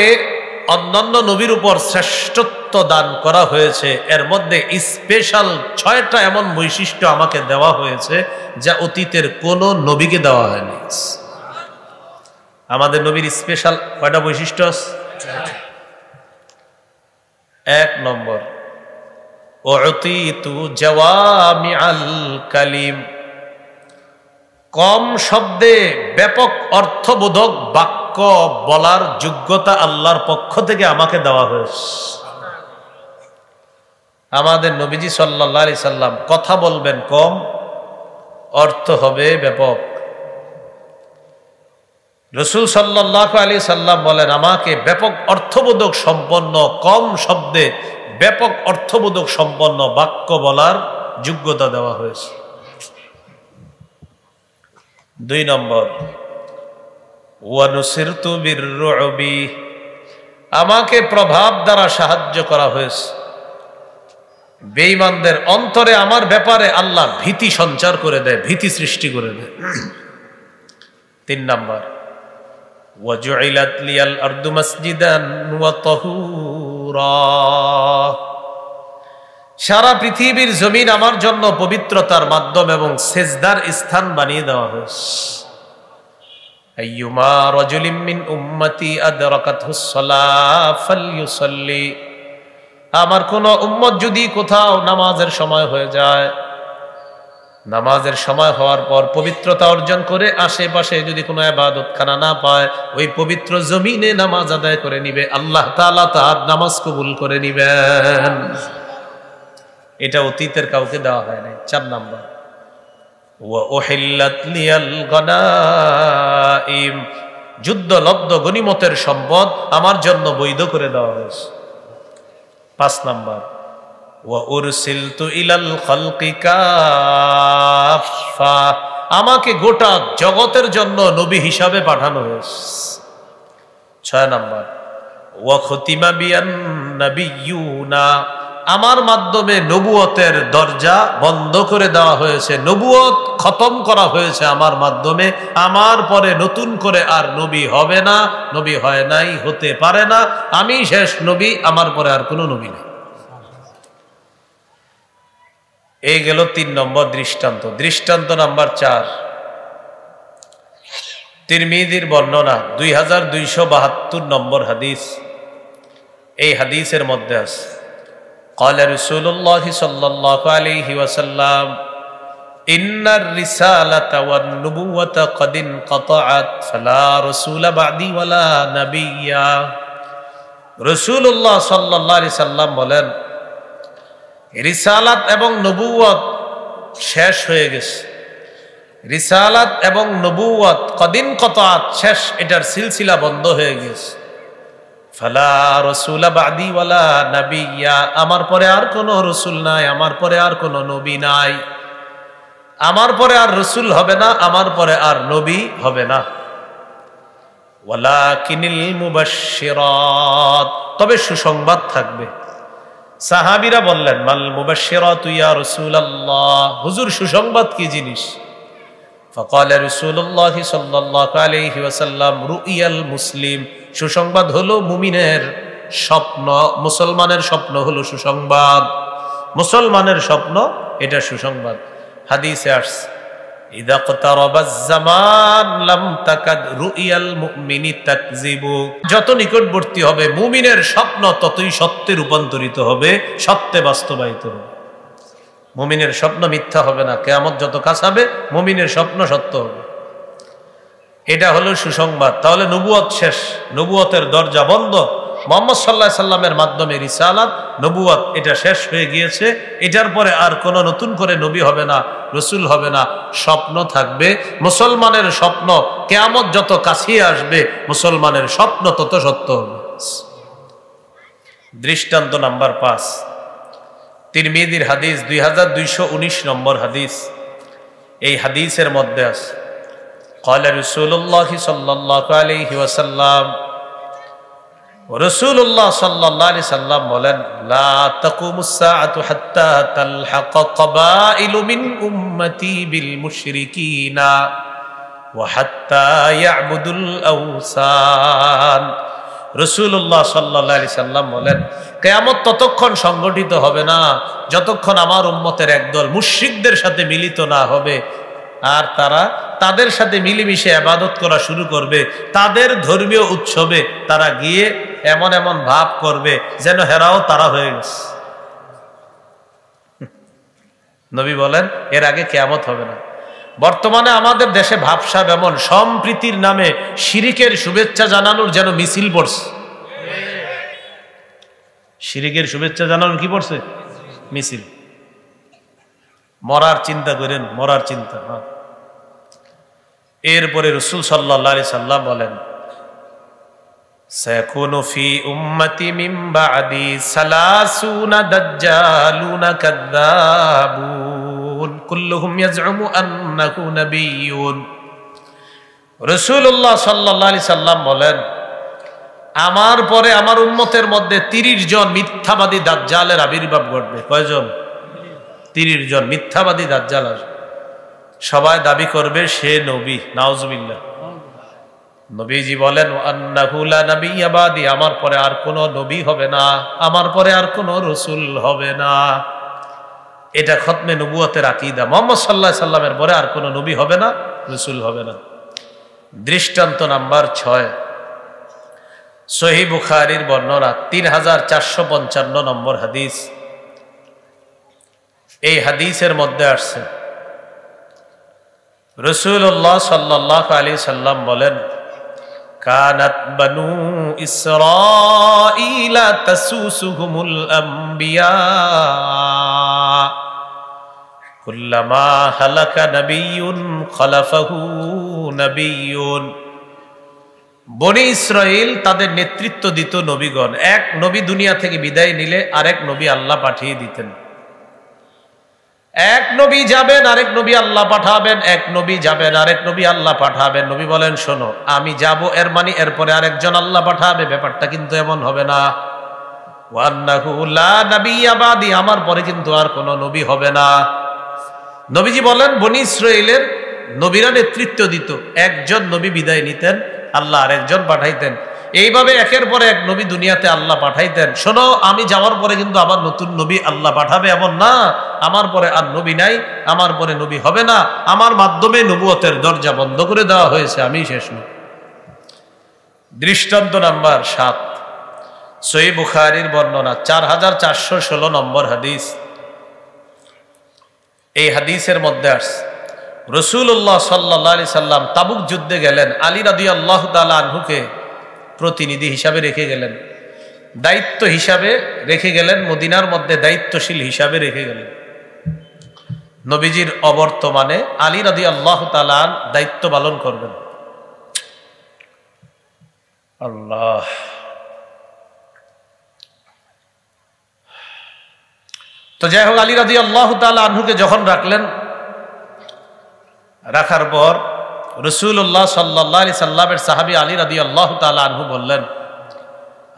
অন্যান্য নবীর উপর শ্রেষ্ঠত্ব দান করা হয়েছে, এর মধ্যে স্পেশাল 6টা এমন বৈশিষ্ট্য আমাকে দেওয়া হয়েছে যা অতীতের কোন নবীকে দেওয়া হয়নি। আমাদের নবীর স্পেশাল কয়টা বৈশিষ্ট্য? 1 নম্বর, উতিতু জাওয়ামিআল কালিম, কম শব্দে ব্যাপক অর্থবোধক বাক্য বলার যোগ্যতা আল্লাহর পক্ষ থেকে আমাকে দেওয়া হয়েছে। আমাদের নবীজি সাল্লাল্লাহু আলাইহি সাল্লাম কথা বলবেন কম, অর্থ হবে ব্যাপক। রাসূল সাল্লাল্লাহু আলাইহি সাল্লাম বলেন, আমাকে ব্যাপক অর্থবোধক সম্পন্ন, কম শব্দে ব্যাপক অর্থবোধক সম্পন্ন বাক্য বলার যোগ্যতা দেওয়া হয়েছে। 2 নম্বর, ওয়া নুসিরতু বির-রু'বি, আমাকে প্রভাব দ্বারা সাহায্য করা হয়েছে। বেঈমানদের অন্তরে আমার ব্যাপারে আল্লাহ ভীতি সঞ্চার করে দেয়, ভীতি সৃষ্টি করে দেয়। 3 নম্বর, ওয়া জুইলাত লিয়াল আরদু মাসজিদান ওয়া তাহুরা, সারা পৃথিবীর জমিন আমার জন্য পবিত্রতার মাধ্যম এবং সেজদার স্থান বানিয়ে দেওয়া হয়েছে। আইয়ুমা রাজুলিন মিন উম্মতি আদরাকাতহুস সালাহ ফালইউসাল্লি, আমার কোন উম্মত যদি কোথাও নামাজের সময় হয়ে যায়, নামাজের সময় হওয়ার পর পবিত্রতা অর্জন করে আশেপাশে যদি কোনো ইবাদতখানা না পায়, ওই পবিত্র জমিনে নামাজ আদায় করে নিবে, আল্লাহ তাআলা তার নামাজ কবুল করে নিবেন। এটা অতীতের কাউকে দেওয়া হয় নাই। 4 নম্বর, ওয়া উহিল্লাত লিয়াল গনাইম, যুদ্ধলব্ধ গনিমতের সম্পদ আমার জন্য বৈধ করে দেওয়া হয়েছে। 5 নম্বর, ওয়া উরসিলতু ইলাল খালকি কাফা, আমাকে গোটা জগতের জন্য নবী হিসাবে পাঠানো হয়েছে। 6 নম্বর, ওয়া খুতিমা বিয়ান নাবিয়্যুনা, আমার মাধ্যমে নবুয়তের দরজা বন্ধ করে দেওয়া হয়েছে, নবুয়ত খতম করা হয়েছে আমার মাধ্যমে। আমার পরে নতুন করে আর নবী হবে না, নবী হয় নাই, হতে পারে না, আমি শেষ নবী, আমার পরে আর কোনো নবী নেই। এই গেল 3 নম্বর দৃষ্টান্ত। দৃষ্টান্ত নাম্বার 4, তিরমিজির বর্ণনা 2272 নম্বর হাদিস। এই হাদিসের মধ্যে আছে, قال رسول الله صلى الله عليه وسلم إن الرسالة والنبوة قد انقطعت فلا رسول بعدي ولا نبي রাসূলুল্লাহ সাল্লাল্লাহু আলাইহি সাল্লাম বলেন রিসালাত এবং নবুয়ত শেষ হয়ে গেছে রিসালাত এবং নবুয়ত কদিন কতাত শেষ এটার সিলসিলা বন্ধ হয়ে গেছে ফালা রাসূলা বাদি ওয়ালা নাবিয়্যা আমার পরে আর কোনো রাসূল নাই আমার পরে আর কোনো নবী নাই আমার পরে আর রাসূল হবে না আমার পরে আর নবী হবে না ওয়ালাকিনিল মুবাশশিরাত তবে সুসংবাদ থাকবে সাহাবীরা বললেন মাল মুবাশশিরাতু ইয়া রাসূলুল্লাহ হুজুর সুসংবাদ কি জিনিস فقال رسول الله صلى الله عليه وسلم رؤيا المسلم সুসংবাদ হলো মুমিনের স্বপ্ন মুসলমানের স্বপ্ন হলো সুসংবাদ মুসলমানের স্বপ্ন এটা সুসংবাদ হাদিসে আসছে ইদা ক্তারাবাজ জামান লাম তাকাদ রুইয়াল মুমিনি তাকযিবু যত নিকটবর্তী হবে মুমিনের স্বপ্ন ততই সত্যে রূপান্তরিত হবে সত্যে বাস্তবায়িত হবে মুমিনের স্বপ্ন মিথ্যা হবে না কিয়ামত যত কাছাবে মুমিনের স্বপ্ন সত্য হবে এটা হলো সুসংবাদ তাহলে নবুয়ত শেষ নবুয়তের দরজা বন্ধ মুহাম্মদ সাল্লাল্লাহু আলাইহি সাল্লামের মাধ্যমে রিসালাত নবুয়ত এটা শেষ হয়ে গিয়েছে এটার পরে আর কোনো নতুন করে নবী হবে না রাসূল হবে না স্বপ্ন থাকবে মুসলমানের স্বপ্ন কিয়ামত যত কাছে আসবে মুসলমানের স্বপ্ন তত সত্য হবে দৃষ্টান্ত নাম্বার 5 তিরমিজির হাদিস 2219 নম্বর হাদিস এই হাদিসের মধ্যে আছে قال رسول الله صلى الله عليه وسلم রাসূলুল্লাহ সাল্লাল্লাহু আলাইহি সাল্লাম বলেন লা তাকুমুস সাআতু হাত্তা তালহাক ক্বাবাইলু মিন উম্মতি বিল মুশরিকিনা ওয়া হাত্তা ইয়াবুদুল আওসান রাসূলুল্লাহ সাল্লাল্লাহু আলাইহি সাল্লাম বলেন কিয়ামত ততক্ষণ সংগঠিত হবে না যতক্ষণ আমার উম্মতের একদল মুশরিকদের সাথে মিলিত না হবে আর তারা তাদের সাথে মিলেমিশে ইবাদত করা শুরু করবে তাদের ধর্মীয় উৎসবে তারা গিয়ে এমন এমন ভাব করবে যেন হেরাও তারা হয়ে গেছে নবী বলেন এর আগে কিয়ামত হবে না বর্তমানে আমাদের দেশে ভাবসাব এমন সম্প্রীতির নামে শিরিকের শুভেচ্ছা জানানোর যেন মিছিল পড়ছে শিরিকের শুভেচ্ছা জানানোর কি পড়ছে মিছিল মরার চিন্তা করেন মরার চিন্তা এরপরে রাসূল সাল্লাল্লাহু আলাইহি সাল্লাম বলেন সায়াকুনু ফি উম্মতি মিন বা'দি 30 দাজ্জালুনা কাযযাবুন কুল্লুহুম ইয়াজউমু আন্নাহু নাবিয়্যুন রাসূলুল্লাহ সাল্লাল্লাহু আলাইহি সাল্লাম বলেন আমার পরে আমার উম্মতের মধ্যে 30 জন মিথ্যাবাদী দাজ্জালের আবির্ভাব ঘটবে কয়জন 30 জন মিথ্যাবাদী দাজ্জাল আসবে সবাই দাবি করবে সে নবী নাউজুবিল্লাহ নবীজি বলেন আন্নাহু লা নাবিয়্যা বাদি আমার পরে আর কোনো নবী হবে না আমার পরে আর কোনো রাসূল হবে না এটা খতমে নবুয়তের আকীদা মুহাম্মদ সাল্লাল্লাহু আলাইহি সাল্লামের পরে আর কোনো নবী হবে না রাসূল হবে না দৃষ্টান্ত নাম্বার 6 সহিহ বুখারীর বর্ণনা 3455 নম্বর হাদিস এই হাদিসের মধ্যে আসছে রাসূলুল্লাহ সাল্লাল্লাহু আলাইহি সাল্লাম বলেন কানাত বানু ইসরাঈলা তাসুসুহুমুল আম্বিয়া কুল্লামা হালাকা নাবিয়্যুন খালাফাহু নাবিয়্যুন বনি ইসরাইল তাদের নেতৃত্ব দিত নবীগণ এক নবী দুনিয়া থেকে বিদায় নিলে আরেক নবী আল্লাহ পাঠিয়ে দিতেন এক নবী যাবেন আরেক নবী আল্লাহ পাঠাবেন এক নবী যাবেন আরেক নবী আল্লাহ পাঠাবেন নবী বলেন শোনো আমি যাব এর মানে এরপরে আরেকজন আল্লাহ পাঠাবে ব্যাপারটা কিন্তু এমন হবে না ওয়ান্নাহু লা নাবিয়্যা বাদি আমার পরে কিন্তু আর কোনো নবী হবে না নবীজি বলেন বনি ইসরাইলের নবীরা নেতৃত্ব দিত একজন নবী বিদায় নিতেন আল্লাহ আরেকজন পাঠাইতেন এইভাবে একের পরে এক নবী দুনিয়াতে আল্লাহ পাঠাইতেন শোনো আমি যাওয়ার পরে কিন্তু আবার নতুন নবী আল্লাহ পাঠাবে এমন না আমার পরে আর নবী নাই আমার পরে নবী হবে না আমার মাধ্যমে নবুয়তের দরজা বন্ধ করে দেওয়া হয়েছে আমি শেষ নবী দৃষ্টান্ত নাম্বার 7 সহিহ বুখারীর বর্ণনা 4416 নম্বর হাদিস। এই হাদিসের মধ্যে আসছে রাসূলুল্লাহ সাল্লাল্লাহু আলাইহি সাল্লাম তাবুক যুদ্ধে গেলেন, আলী রাদিয়াল্লাহু তাআলা আনহুকে প্রতিনিধি হিসাবে রেখে গেলেন, দায়িত্ব হিসাবে রেখে গেলেন, মদিনার মধ্যে দায়িত্বশীল হিসাবে রেখে গেলেন। নবীজির অবর্তমানে আলী রাদিয়াল্লাহু তাআলা দায়িত্ব পালন করবেন। আল্লাহ, তো যাই হোক, আলী রাদিয়াল্লাহু তাআলা আনহুকে যখন রাখলেন, রাখার পর রাসূলুল্লাহ সাল্লাল্লাহু আলাইহি সাল্লামের সাহাবী আলী রাদিয়াল্লাহু তাআলা আনহু বললেন,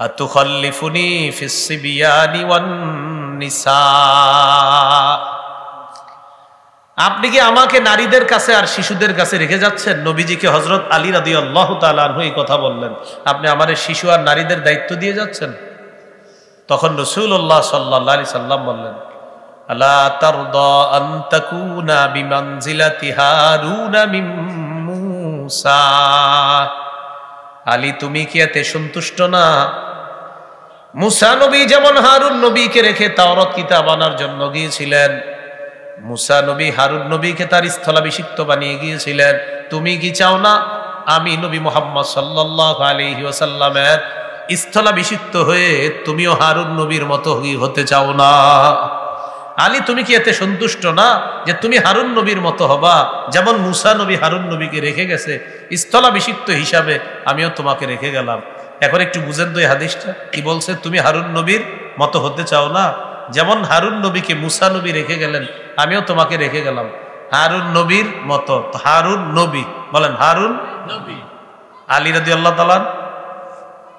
আতুখাল্লিফুনি ফিস সিবিয়ানি ওয়ান নিসা, আপনি কি আমাকে নারীদের কাছে আর শিশুদের কাছে রেখে যাচ্ছেন? নবীজিকে হযরত আলী রাদিয়াল্লাহু তাআলা আনহু এই কথা বললেন, আপনি আমারে শিশু আর নারীদের দায়িত্ব দিয়ে যাচ্ছেন। তখন রাসূলুল্লাহ সাল্লাল্লাহু আলাইহি সাল্লাম বললেন, আলা তারদা আন তাকুনা বিমানজিলাতি হারুনা মিন মূসা, আলী তুমি কি এতে সন্তুষ্ট না? মুসা নবী যেমন হারুন নবীকে রেখে তাওরাত কিতাব আনার জন্য গিয়েছিলেন, মুসা নবী হারুন নবীকে তার স্থলাভিষিক্ত বানিয়ে গিয়েছিলেন, তুমি কি চাও না আমি নবী মুহাম্মদ সাল্লাল্লাহু আলাইহি ওয়াসাল্লামের স্থলাভিষিক্ত হয়ে তুমিও হারুন নবীর মতো হতে চাও না? আলী তুমি কি এতে সন্তুষ্ট না যে তুমি হারুন নবীর মতো হবা? যেমন মুসা নবী হারুন নবীকে রেখে গেছে স্থলাভিষিক্ত হিসাবে, আমিও তোমাকে রেখে গেলাম। এখন একটু বুঝেন তো এই হাদিসটা কি বলছে? তুমি হারুন নবীর মতো হতে চাও না? যেমন হারুন নবীকে মুসা নবী রেখে গেলেন, আমিও তোমাকে রেখে গেলাম হারুন নবীর মতো। হারুন নবী বলেন, হারুন নবী। আলী রাদিয়াল্লাহু তাআলা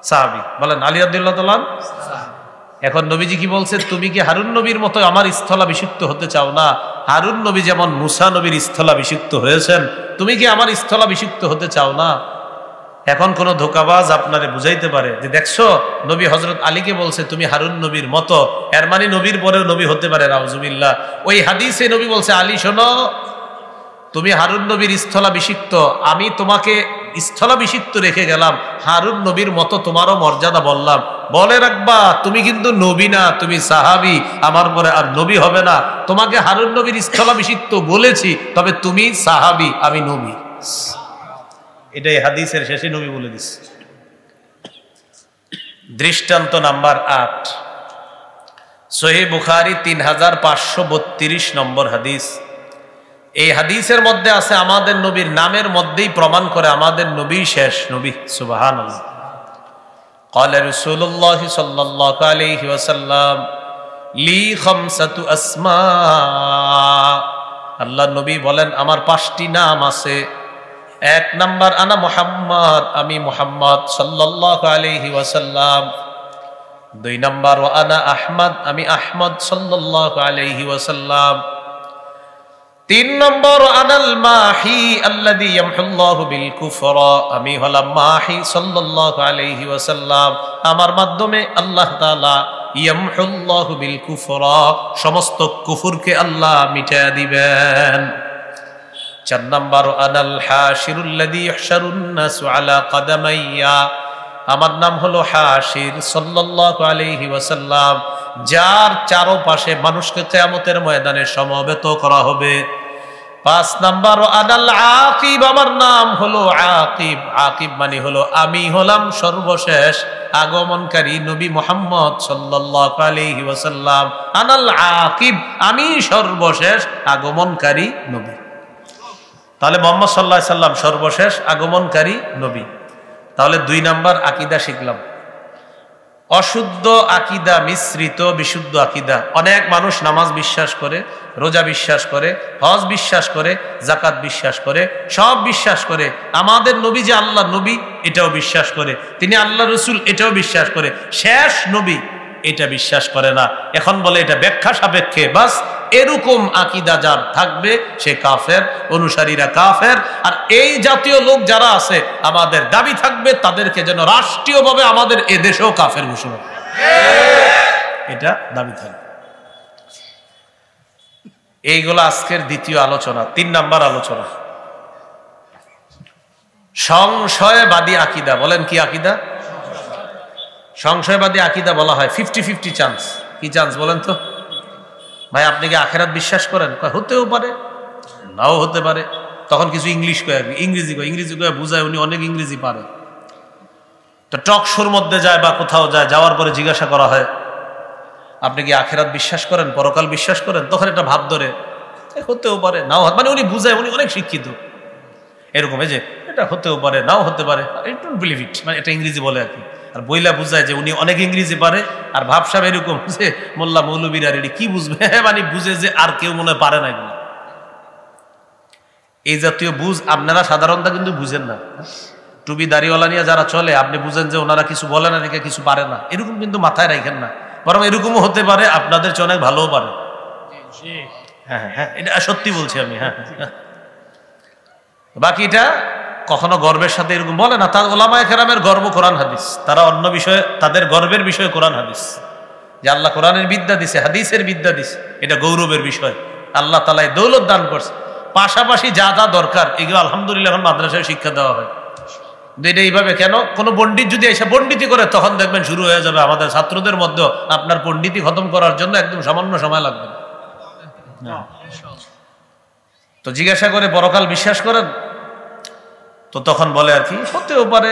সাহাবী, বলেন আলী রাদিয়াল্লাহু তাআলা। এখন নবীজি কি বলছে? তুমি কি হারুন নবীর মতো আমার স্থলাভিষিক্ত হতে চাও না? হারুন নবী যেমন মুসা নবীর স্থলাভিষিক্ত হয়েছেন, তুমি কি আমার স্থলাভিষিক্ত হতে চাও না? এখন কোন ধোকাবাজ আপনারে বুঝাইতে পারে যে দেখছো নবী হযরত আলীকে বলছে তুমি হারুন নবীর মতো, এর মানে নবীর পরেও নবী হতে পারে, নাউজুবিল্লাহ। ওই হাদিসে নবী বলছে, আলী শোনো, তুমি হারুন নবীর স্থলাভিষিক্ত, আমি তোমাকে স্থলাভিষিক্ত রেখে গেলাম, হারুন নবীর মতো তোমারও মর্যাদা বললাম। বলে রাখবা তুমি কিন্তু নবী না, তুমি সাহাবী, আমার পরে আর নবী হবে না। তোমাকে হারুন নবীর স্থলাভিষিক্ত বলেছি, তবে তুমি সাহাবী, আমি নবী। এটাই হাদিসের শেষে নবী বলে দিচ্ছে। দৃষ্টান্ত নাম্বার 8, সহিহ বুখারী 3532 নম্বর হাদিস। এই হাদিসের মধ্যে আছে আমাদের নবীর নামের মধ্যেই প্রমাণ করে আমাদের নবী শেষ নবী। সুবহানাল্লাহ। قال رسول الله صلى الله عليه وسلم لي خمسة أسماء, আল্লাহ নবী বলেন আমার 5টি নাম আছে। 1 নাম্বার আনা মুহাম্মদ, আমি মুহাম্মদ সাল্লাল্লাহু আলাইহি ওয়াসাল্লাম। 2 নাম্বার ওয়া আনা আহমদ, আমি আহমদ সাল্লাল্লাহু আলাইহি ওয়াসাল্লাম। 3 নম্বর আনাল মাহি আল্লাযী ইয়ামহুল্লাহু বিল কুফরা, আমি হলাম মাহি সাল্লাল্লাহু আলাইহি ওয়াসাল্লাম, আমার মাধ্যমে আল্লাহ তাআলা ইয়ামহুল্লাহু বিল কুফরা, সমস্ত কুফরকে আল্লাহ মিটায়া দিবেন। 4 নম্বর আনাল হাশিরুল্লাযী ইহশারুন নাসু আলা কাদামাইয়া, আমার নাম হলো হাশির সাল্লাল্লাহু আলাইহি ওয়াসাল্লাম, যার চারপাশে মানুষকে কিয়ামতের ময়দানে সমবেত করা হবে। 5 নাম্বার আনাল আকিব, আমার নাম হলো আকিব। আকিব মানে হলো আমি হলাম সর্বশেষ আগমনকারী নবী মুহাম্মদ সাল্লাল্লাহু আলাইহি ওয়াসাল্লাম। আনাল আকিব, আমি সর্বশেষ আগমনকারী নবী। তাহলে মুহাম্মদ সাল্লাল্লাহু আলাইহি সাল্লাম সর্বশেষ আগমনকারী নবী। তাহলে 2 নাম্বার আকীদা শিখলাম। অশুদ্ধ আকীদা মিশ্রিত বিশুদ্ধ আকীদা। অনেক মানুষ নামাজ বিশ্বাস করে, রোজা বিশ্বাস করে, হজ বিশ্বাস করে, যাকাত বিশ্বাস করে, সব বিশ্বাস করে। আমাদের নবী যে আল্লাহ নবী এটাও বিশ্বাস করে, তিনি আল্লাহ রসুল এটাও বিশ্বাস করে, শেষ নবী এটা বিশ্বাস করে না। এখন বলে এটা ব্যাখ্যা সাপেক্ষে, বাস এরকম আকীদা যার থাকবে সে কাফের, অনুসারীরা কাফের। আর এই জাতীয় লোক যারা আছে আমাদের দাবি থাকবে তাদেরকে যেন রাষ্ট্রীয়ভাবে আমাদের এদেশেও কাফের ঘোষণা, এটা দাবি থাকবে। এইগুলো আজকের দ্বিতীয় আলোচনা। 3 নাম্বার আলোচনা সংশয়বাদী আকীদা। বলেন কি আকীদা? সংশয়বাদী আকীদা বলা হয় 50-50 চান্স। কি চান্স বলেন তো ভাই? আপনি কি আখেরাত বিশ্বাস করেন? হতেও পারে, নাও হতে পারে। তখন কিছু ইংলিশ কয়, ইংরেজি কয় বুঝায়, উনি অনেক ইংরেজি পারে। তো টক শোর মধ্যে যায় বা কোথাও যায়, যাওয়ার পরে জিজ্ঞাসা করা হয় আপনি কি আখেরাত বিশ্বাস করেন, পরকাল বিশ্বাস করেন? তখন একটা ভাব ধরে হতেও পারে, নাও, মানে উনি বুঝায়, উনি অনেক শিক্ষিত এরকম, এই যে এটা হতেও পারে, নাও হতে পারে, আই ডোন্ট বিলিভ ইট, মানে এটা ইংরেজি বলে আর কি। আর বইলা বুঝায় যে উনি অনেক ইংরেজি পারে, আর ভাবসাব এরকম যে মোল্লা মৌলবীরা রেডি কি বুঝবে, মানে বুঝে যে আর কেউ মনে পারে না এগুলো। এই জাতীয় বুঝ আপনারা সাধারণত কিন্তু বুঝেন না। টুপি দাড়িওয়ালা নিয়ে যারা চলে, আপনি বুঝেন যে ওনারা কিছু বলে না, নাকি কিছু পারে না, এরকম কিন্তু মাথায় রাখেন না। বরং এরকমও হতে পারে আপনাদের চেয়ে অনেক ভালোও পারে। হ্যাঁ হ্যাঁ, এটা সত্যি বলছি আমি। হ্যাঁ, বাকিটা কখনো গর্বের সাথে এরকম বলে না। তার ওলামায়ে কেরামের গর্ব কোরআন হাদিস, তারা অন্য বিষয়ে, তাদের গর্বের বিষয় কোরআন হাদিস, যে আল্লাহ কোরআনের বিদ্যা দিছে, হাদিসের বিদ্যা দিছে, এটা গৌরবের বিষয়। আল্লাহ তাআলা দৌলত দান করছে, পাশাপাশি যা যা দরকার এগুলো আলহামদুলিল্লাহ এখন মাদ্রাসায় শিক্ষা দেওয়া হয়। এটা এইভাবে কেন, কোনো পণ্ডিত যদি এসে পণ্ডিতি করে, তখন দেখবেন শুরু হয়ে যাবে আমাদের ছাত্রদের মধ্যে আপনার পণ্ডিতি খতম করার জন্য একদম সামান্য সময় লাগবে। তো জিজ্ঞাসা করে পরকাল বিশ্বাস করেন? তো তখন বলে আর কি হতেও পারে,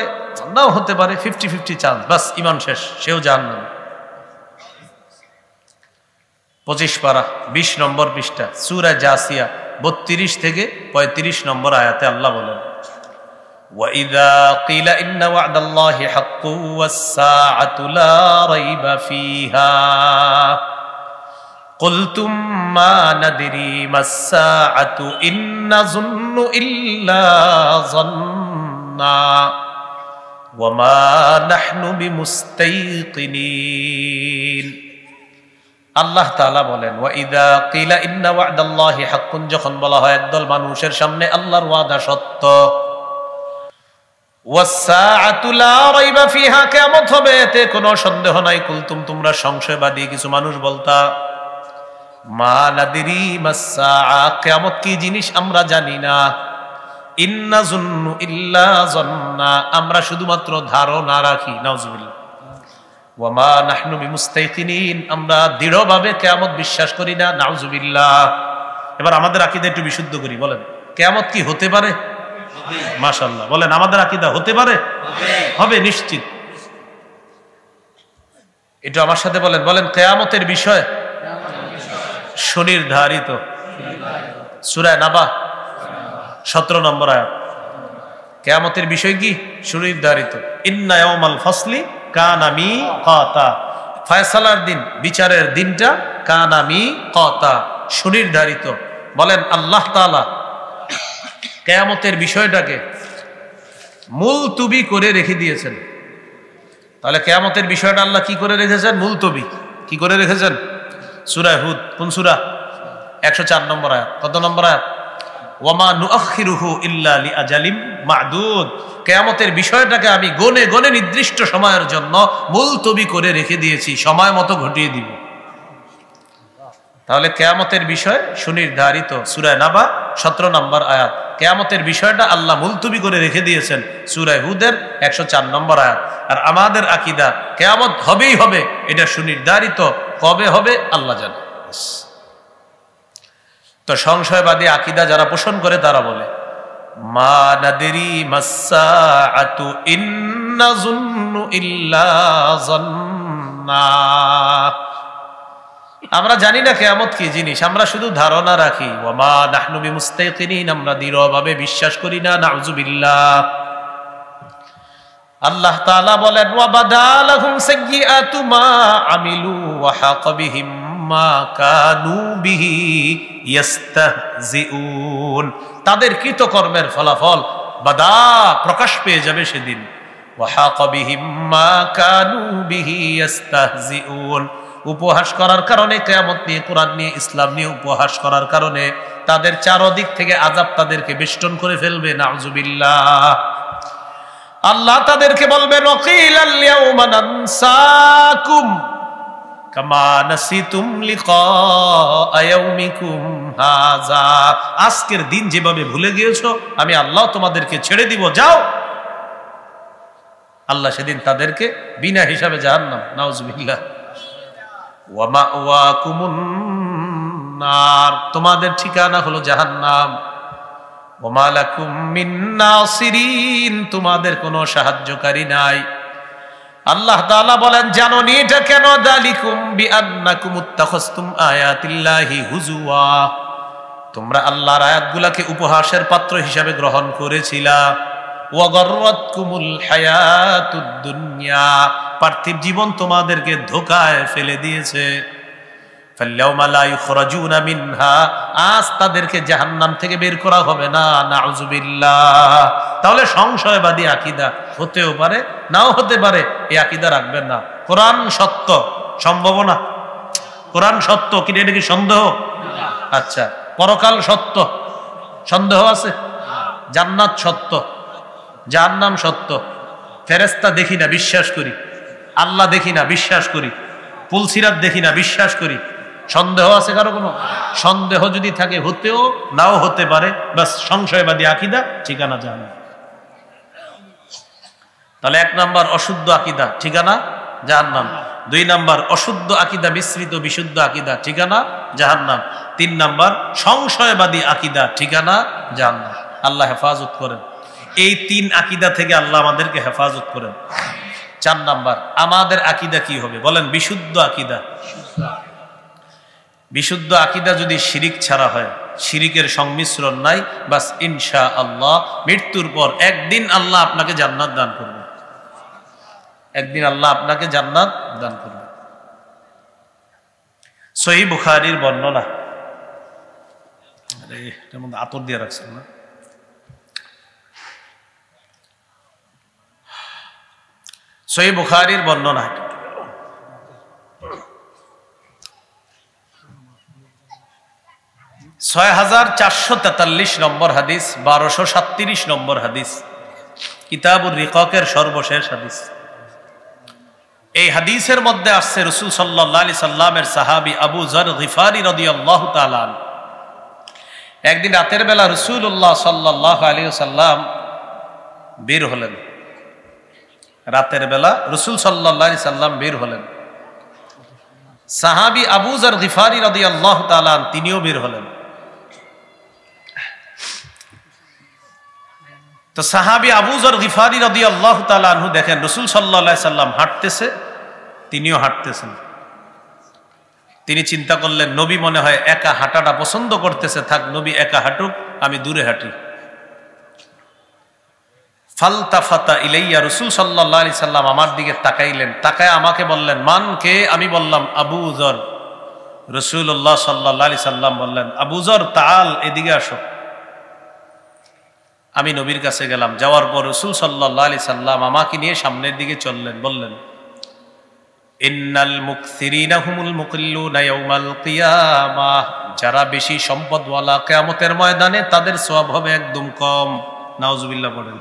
নাও হতে পারে, 50-50 চান্স, বাস ইমান শেষ, সেও জাহান্নামী। 25 পারা 20 নম্বর পৃষ্ঠা, সূরা জাসিয়া 32 থেকে 35 নম্বর আয়াতে আল্লাহ বলেন, وَإِذَا قِيلَ إِنَّ وَعْدَ اللَّهِ حَقٌّ وَالسَّاعَةُ لَا رَيْبَ فِيهَا قُلْتُمْ مَا نَدْرِي مَا السَّاعَةُ إِن نَّظُنُّ إِلَّا ظَنًّا وَمَا نَحْنُ بِمُسْتَيْقِنِينَ। আল্লাহ তাআলা বলেন, ওয়াইদা কিলা ইন্না ওয়া'দাল্লাহি হাক্কুন, যখন বলা হয় একদল মানুষের সামনে আল্লাহর ওয়াদা সত্য, ওয়াস-সাআতু লা রাইবা ফিহা, কিয়ামত হবে এতে কোনো সন্দেহ নাই। কুলতুম, তোমরা সংশয়বাদী কিছু মানুষ বলতা, মা নাদিরি মাস-সাআ, কিয়ামত কি জিনিস আমরা জানি না, ইন্না যুন্নু ইল্লা যন্না, আমরা শুধুমাত্র ধারণা রাখি, নাউযুবিল্লাহ, ওয়ামা নাহনু বিমুস্তাইকিনিন, আমরা দৃঢ়ভাবে কিয়ামত বিশ্বাস করি না, নাউযুবিল্লাহ। এবার আমাদের আকীদা একটু বিশুদ্ধ করি, বলেন কিয়ামত কি হতে পারে? মাশাআল্লাহ, বলেন আমাদের আকীদা হতে পারে, হবে নিশ্চিত। এটা আমার সাথে বলেন, বলেন কিয়ামতের বিষয় সুনির্ধারিত। সূরা নাবা 17 নম্বর আয়াত, কিয়ামতের বিষয় কি? সুনির্ধারিত। ইন্না ইয়াউমাল ফাসলি কানা মিকাতা, ফয়সালার দিন, বিচারের দিনটা কানা মিকাতা, সুনির্ধারিত। বলেন আল্লাহ তাআলা কিয়ামতের বিষয়টাকে মুলতবি করে রেখে দিয়েছেন। তাহলে কিয়ামতের বিষয়টা আল্লাহ কি করে রেখেছেন? মুলতবি। কি করে রেখেছেন? সূরা হুদ, কোন সূরা? 104 নম্বর আয়াত। কত নম্বর আয়াত? ওয়ামা নুআখিরুহু ইল্লা লিআজালিম মা'দুদ, কিয়ামতের বিষয়টাকে আমি গনে গনে নির্দিষ্ট সময়ের জন্য মুলতবি করে রেখে দিয়েছি, সময় মতো ঘটিয়ে দিব। তাহলে কিয়ামতের বিষয় সুনির্ধারিত। সূরা নাবা 17 নম্বর আয়াত, কিয়ামতের বিষয়টা আল্লাহ মুলতবি করে রেখে দিয়েছেন, সূরা হুদের 104 নম্বর আয়াত। আর আমাদের আকীদা কিয়ামত হবেই হবে, এটা সুনির্ধারিত, কবে হবে আল্লাহ জানে। তো সংশয়বাদী আকীদা যারা পোষণ করে তারা বলে, মা নাদরি মাস-সাআতু ইন নাযুন্নু ইল্লা যন্না, আমরা জানি না কিয়ামত কি জিনিস, আমরা শুধু ধারণা রাখি। ওয়ামা নাহনু বিমুস্তাইকিনিন, আমরা দৃঢ়ভাবে বিশ্বাস করি না, নাউযুবিল্লাহ। আল্লাহ তাআলা বলেন, ওয়া বাদালাহুম সাইয়্যাতু মা আমিলু ওয়া হাকা বিহিম মা কানু বিহি ইস্তাহজিউন, তাদের কৃতকর্মের ফলাফল বাদা, প্রকাশ পেয়ে যাবে সেদিন। ওয়া হাকা বিহিম মা কানু বিহি ইস্তাহজিউন, উপহাস করার কারণে, কিয়ামত নিয়ে, কোরআন নিয়ে, ইসলাম নিয়ে উপহাস করার কারণে তাদের চারদিক থেকে আযাব তাদেরকে বেষ্টন করে ফেলবে, নাউযুবিল্লাহ। আল্লাহ তাদেরকে বলবেন, ওয়াকিলাল ইয়াউমা নানসাকুম কামা নাসিতুম লিকা ইয়াউমিকুম হাযা, আজকের দিন যেভাবে ভুলে গিয়েছো আমি আল্লাহ তোমাদেরকে ছেড়ে দিব, যাও। আল্লাহ সেদিন তাদেরকে বিনা হিসাবে জাহান্নাম, নাউজুবিল্লাহ, ওয়া মাওয়াকুমুন নার, তোমাদের ঠিকানা হলো জাহান্নাম, ওয়া মা লাকুম মিন নাসিরিন, তোমাদের কোনো সাহায্যকারী নাই। আল্লাহ তাআলা বলেন, জানো নি এটা কেন? যালিকুম বিআন্নাকুম ইত্তাখাযতুম আয়াতিল্লাহি হুজুয়া, তোমরা আল্লাহর আয়াতগুলোকে উপহাসের পাত্র হিসাবে গ্রহণ করেছিলা। ওয়া গাররাতকুমুল হায়াতুদ দুনিয়া, পার্থিব জীবন তোমাদেরকে ধোঁকায় ফেলে দিয়েছে। ফাল্যাউমা লা ইখরাজুনা মিনহা, আজ তাদেরকে জাহান্নাম থেকে বের করা হবে না, নাউজুবিল্লাহ। তাহলে সংশয়বাদী আকীদা হতেও পারে, নাও হতে পারে, এই আকীদা রাখবেন না। কোরআন সত্য, সম্ভব না? কোরআন সত্য, কি এটা কি সন্দেহ? আচ্ছা, পরকাল সত্য, সন্দেহ আছে? জান্নাত সত্য, জাহান্নাম সত্য, ফেরেশতা দেখি না, বিশ্বাস করি। আল্লাহ দেখি না, বিশ্বাস করি। পুলসিরাত দেখি না, বিশ্বাস করি। সন্দেহ আছে কারো? কোনো সন্দেহ যদি থাকে, হতেও নাও হতে পারে, বাস সংশয়বাদী আকীদা, ঠিকানা জাহান্নাম। তাহলে 1 নাম্বার অশুদ্ধ আকীদা, ঠিকানা জাহান্নাম। 2 নাম্বার অশুদ্ধ আকীদা মিশ্রিত বিশুদ্ধ আকীদা, ঠিকানা জাহান্নাম। 3 নাম্বার সংশয়বাদী আকীদা, ঠিকানা জাহান্নাম। আল্লাহ হেফাজত করেন। এই 3 আকীদা থেকে আল্লাহ আমাদেরকে হেফাজত করেন। 4 নাম্বার আমাদের আকীদা কি হবে বলেন? বিশুদ্ধ আকীদা। বিশুদ্ধ আকীদা যদি শিরিক ছাড়া হয়, শিরিকের সংমিশ্রণ নাই, বাস ইনশাআল্লাহ মৃত্যুর পর একদিন আল্লাহ আপনাকে জান্নাত দান করবে, একদিন আল্লাহ আপনাকে জান্নাত দান করবে। সহিহ বুখারীর বর্ণনা, আরে এটার মধ্যে আতর দিয়ে রাখছেন না? সহিহ বুখারীর বর্ণনা, 6443 নম্বর হাদিস, 1237 নম্বর হাদিস, কিতাবুর রিকাকের সর্বশেষ হাদিস। এই হাদিসের মধ্যে আসছে রাসূল সাল্লাল্লাহু আলাইহি সাল্লামের সাহাবী আবু যর গিফারি রাদিয়াল্লাহু তাআলা একদিন রাতের বেলা রাসূলুল্লাহ সাল্লাল্লাহু আলাইহি সাল্লাম বের হলেন। রাতের বেলা রাসূল সাল্লাল্লাহু আলাইহি সাল্লাম বের হলেন। সাহাবী আবু যর গিফারি রাদিয়াল্লাহু তাআলা তিনিও বের হলেন। তো সাহাবী আবু যর গিফারি রাদিয়াল্লাহু তাআলা আনহু দেখেন রাসূল সাল্লাল্লাহু আলাইহি সাল্লাম হাঁটতেছে, তিনিও হাঁটতেছেন। তিনি চিন্তা করলেন, নবী মনে হয় একা হাঁটাটা পছন্দ করতেছে, থাক নবী একা হাঁটুক, আমি দূরে হাঁটি। ফালতাফাতা ইলাইয়া, রাসূল সাল্লাল্লাহু আলাইহি সাল্লাম আমার দিকে তাকাইলেন, তাকায় আমাকে বললেন, মান কে? আমি বললাম আবু যর। রাসূলুল্লাহ সাল্লাল্লাহু আলাইহি সাল্লাম বললেন, আবু যর তাআল, এদিকে আসো। আমি নবীর কাছে গেলাম। যাওয়ার পর রাসূল সাল্লাল্লাহু আলাইহি সাল্লাম আমাকে নিয়ে সামনের দিকে চললেন। বললেন, ইন্নাল মুকসিরিনা হুমুল মুকিল্লুনা ইয়াউমাল কিয়ামাহ, যারা বেশি সম্পদওয়ালা কিয়ামতের ময়দানে তাদের সওয়াব হবে একদম কম। নাউজুবিল্লাহ পড়েন।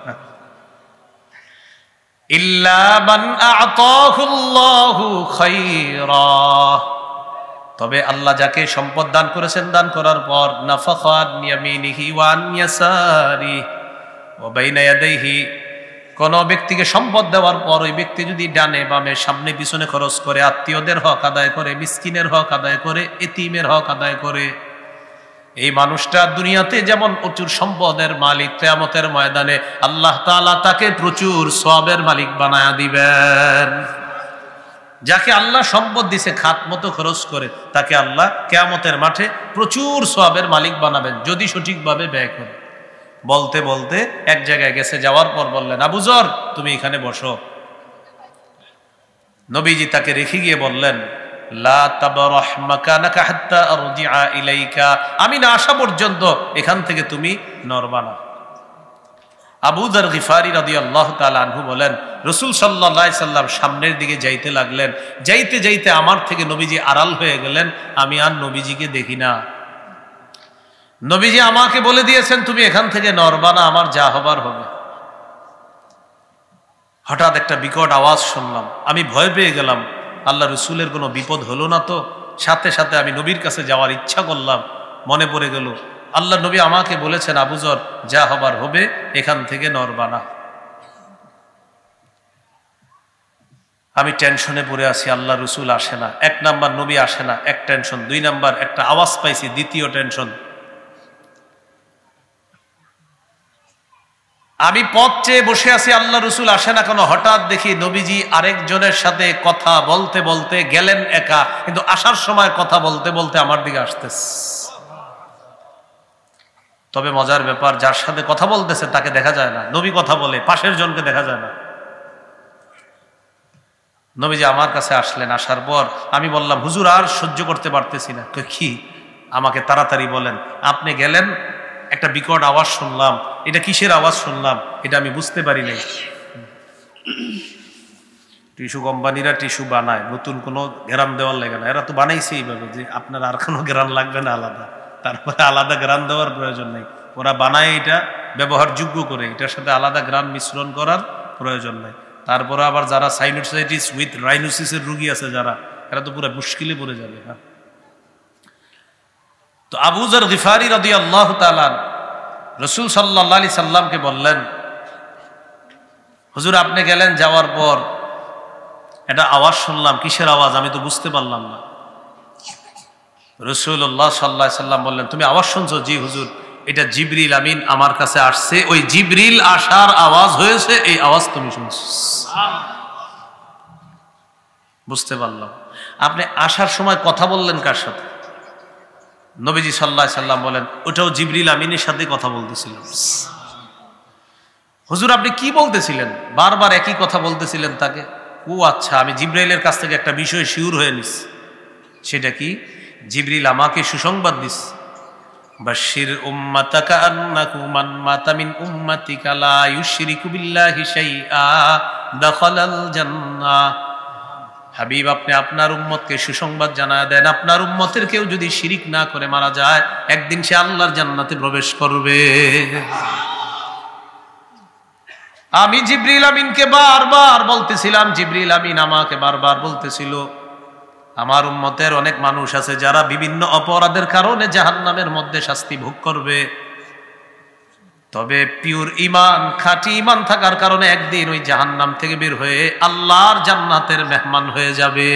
ইল্লা মান আ'তাহুল্লাহু খায়রা, তবে আল্লাহ যাকে সম্পদ দান করেছেন, দান করার পর নাফাখা আন ইয়ামিনিহি ওয়া আন ইয়াসারিহি ওয়া বাইনা ইয়াদাইহি, কোন ব্যক্তিকে সম্পদ দেওয়ার পর ওই ব্যক্তি যদি ডানে বামে সামনে পিছনে খরচ করে, আত্মীয়দের হক আদায় করে, মিসকিনের হক আদায় করে, এতিমের হক আদায় করে, এই মানুষটা দুনিয়াতে যেমন প্রচুর সম্পদের মালিক, কিয়ামতের ময়দানে আল্লাহ তাআলা তাকে প্রচুর সওয়াবের মালিক বানায়া দিবেন। যাকে আল্লাহ সম্পদ দিছে খাত মতো খরচ করে, তাকে আল্লাহ কিয়ামতের মাঠে প্রচুর সওয়াবের মালিক বানাবেন যদি সঠিকভাবে ব্যয় করে। বলতে বলতে এক জায়গায় গেছে, যাওয়ার পর বললেন, আবু যর তুমি এখানে বসো। নবীজি তাকে রেখে গিয়ে বললেন, লা তাবরাহ মাকানাকা হাত্তা আরজিআ ইলাইকা, আমি না আসা পর্যন্ত এখান থেকে তুমি নড়বা না। আবু যর গিফারি রাদিয়াল্লাহু তাআলা আনহু বলেন, রাসূল সাল্লাল্লাহু আলাইহি সাল্লাম সামনের দিকে যাইতে লাগলেন। যাইতে যাইতে আমার থেকে নবীজি আড়াল হয়ে গেলেন, আমি আর নবীজিকে দেখি না। নবীজি আমাকে বলে দিয়েছেন, তুমি এখান থেকে নড়বা না, আমার যা হবার হবে। হঠাৎ একটা বিকট আওয়াজ শুনলাম, আমি ভয় পেয়ে গেলাম, আল্লাহ রসুলের কোনো বিপদ হলো না তো? সাথে সাথে আমি নবীর কাছে যাওয়ার ইচ্ছা করলাম। মনে পড়ে গেল আল্লাহ নবী আমাকে বলেছেন, আবু যর যা হবার হবে, এখান থেকে নড়বা না। আমি টেনশনে পড়ে আছি, আল্লাহ রসুল আসে না। 1 নাম্বার নবী আসে না, এক টেনশন। 2 নাম্বার একটা আওয়াজ পাইছি, দ্বিতীয় টেনশন। আমি পথ চেয়ে বসে আছি, আল্লাহ রসুল আসে না কেন। হঠাৎ দেখি নবীজি আরেকজনের সাথে কথা বলতে বলতে গেলেন একা, কিন্তু আসার সময় কথা বলতে বলতে আমার দিকে আসতেছে। তবে মজার ব্যাপার, যার সাথে কথা বলতেছে তাকে দেখা যায় না, নবী কথা বলে, পাশের জনকে দেখা যায় না। নবীজি আমার কাছে আসলেন, আসার পর আমি বললাম, হুজুর আর সহ্য করতে পারতেছি না। কি? আমাকে তাড়াতাড়ি বলেন। আপনি গেলেন, একটা বিকট আওয়াজ শুনলাম, এটা কিসের আওয়াজ শুনলাম এটা আমি বুঝতে পারি নাই। টিস্যু কোম্পানিরা টিস্যু বানায়, নতুন কোনো গ্রান দেওয়ার লাগে না, এরা তো বানাইছে এইভাবে যে আপনার আর কোনো গ্রান লাগবে না আলাদা, তারপরে আলাদা গ্রান দেওয়ার প্রয়োজন নেই। ওরা বানায় এটা ব্যবহারযোগ্য করে, এটার সাথে আলাদা গ্রান মিশ্রণ করার প্রয়োজন নেই। তারপরে আবার যারা সাইনোসাইটিস উইথ রাইনোসিসের রোগী আছে যারা, এরা তো পুরো মুশকিলে পড়ে যাবে। হ্যাঁ, তো আবু যর গিফারি রাদিয়াল্লাহু তাআলা রাসূল সাল্লাল্লাহু আলাইহি সাল্লামকে বললেন, হুজুর আপনি গেলেন, যাওয়ার পর একটা আওয়াজ শুনলাম, কিসের আওয়াজ আমি তো বুঝতে পারলাম না। রাসূলুল্লাহ সাল্লাল্লাহু আলাইহি সাল্লাম বললেন, তুমি আওয়াজ শুনছো? জি হুজুর, এটা জিবরিল আমিন আমার কাছে আসছে, ওই জিবরিল আসার আওয়াজ হয়েছে, এই আওয়াজ তুমি শুনছো। বুঝতে পারলাম। আপনি আসার সময় কথা বললেন কার সাথে? নবীজি সাল্লাল্লাহু আলাইহি সাল্লাম বলেন, ওটাও জিবরিল আমিনের সাথে কথা বলতেছিলেন। হুজুর আপনি কি বলতেছিলেন? বারবার একই কথা বলতেছিলেন তাকে। ও আচ্ছা, আমি জিবরাইলের কাছ থেকে একটা বিষয় শিওর হয়ে নিছি। সেটা কি? জিবরিল আমাকে সুসংবাদ দিস, বাশির উম্মাতাকা আন্নাকু মান মাতা মিন উম্মাতিকা লা ইউশরিকু বিল্লাহি শাইআ দাখালাল জান্নাহ। হাবিব আপনি আপনার উম্মতকে সুসংবাদ জানায় দেন, আপনার উম্মতের কেউ যদি শিরিক না করে মারা যায়, একদিন সে আল্লাহর জান্নাতে প্রবেশ করবে। আমি জিবরিল আমিনকে বারবার বলতেছিলাম, জিবরিল আমিন আমাকে বারবার বলতেছিল, আমার উম্মতের অনেক মানুষ আছে যারা বিভিন্ন অপরাধের কারণে জাহান্নামের মধ্যে শাস্তি ভোগ করবে, তবে পিওর ইমান, খাঁটি ইমান থাকার কারণে একদিন ওই জাহান্নাম থেকে বের হয়ে আল্লাহর জান্নাতের মেহমান হয়ে যাবে।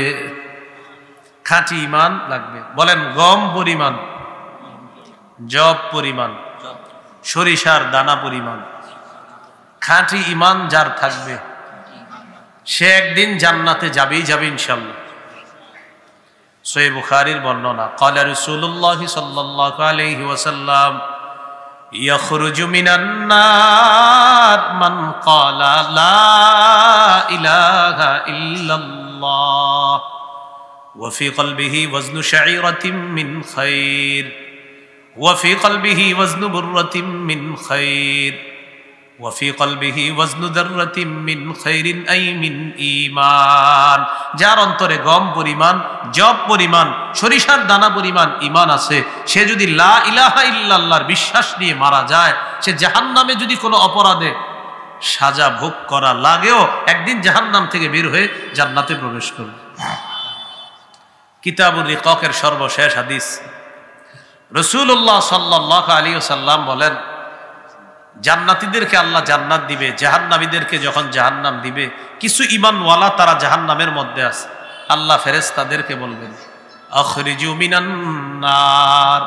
খাঁটি ইমান লাগবে। বলেন, গম পরিমাণ, জব পরিমাণ, সরিষার দানা পরিমাণ খাঁটি ইমান যার থাকবে, সে একদিন জান্নাতে যাবেই যাবে ইনশাআল্লাহ। সহিহ বুখারীর বর্ণনা, ক্বালা রাসূলুল্লাহ সাল্লাল্লাহু আলাইহি ওয়াসাল্লাম, ইয়াখরুজু মিনান নার মান ক্বালা লা ইলাহা ইল্লাল্লাহ ওয়া ফি কলবিহি ওয়াজনু শাঈরাতিন মিন খায়র ওয়া ফি কলবিহি ওয়াজনু বুররাতিন মিন খায়র ওয়া ফি কলবিহি ওয়াজনু যাররাতিন মিন খায়রিন আই মিন ঈমান। যার অন্তরে গম পরিমাণ, জব পরিমাণ, সরিষার দানা পরিমাণ ঈমান আছে, সে যদি লা ইলাহা ইল্লাল্লাহর বিশ্বাস নিয়ে মারা যায়, সে জাহান্নামে যদি কোনো অপরাধে সাজা ভোগ করা লাগেও একদিন জাহান্নাম থেকে বের হয়ে জান্নাতে প্রবেশ করবে। কিতাবুর রিকাকের সর্বশেষ হাদিস, রাসূলুল্লাহ সাল্লাল্লাহু আলাইহি ওয়াসাল্লাম বলেন, জান্নাতীদেরকে আল্লাহ জান্নাত দিবে, জাহান্নামীদেরকে যখন জাহান্নাম দিবে, কিছু ঈমানওয়ালা তারা জাহান্নামের মধ্যে আছে, আল্লাহ ফেরেশতাদেরকে বলবেন, আখরিজু মিনান নার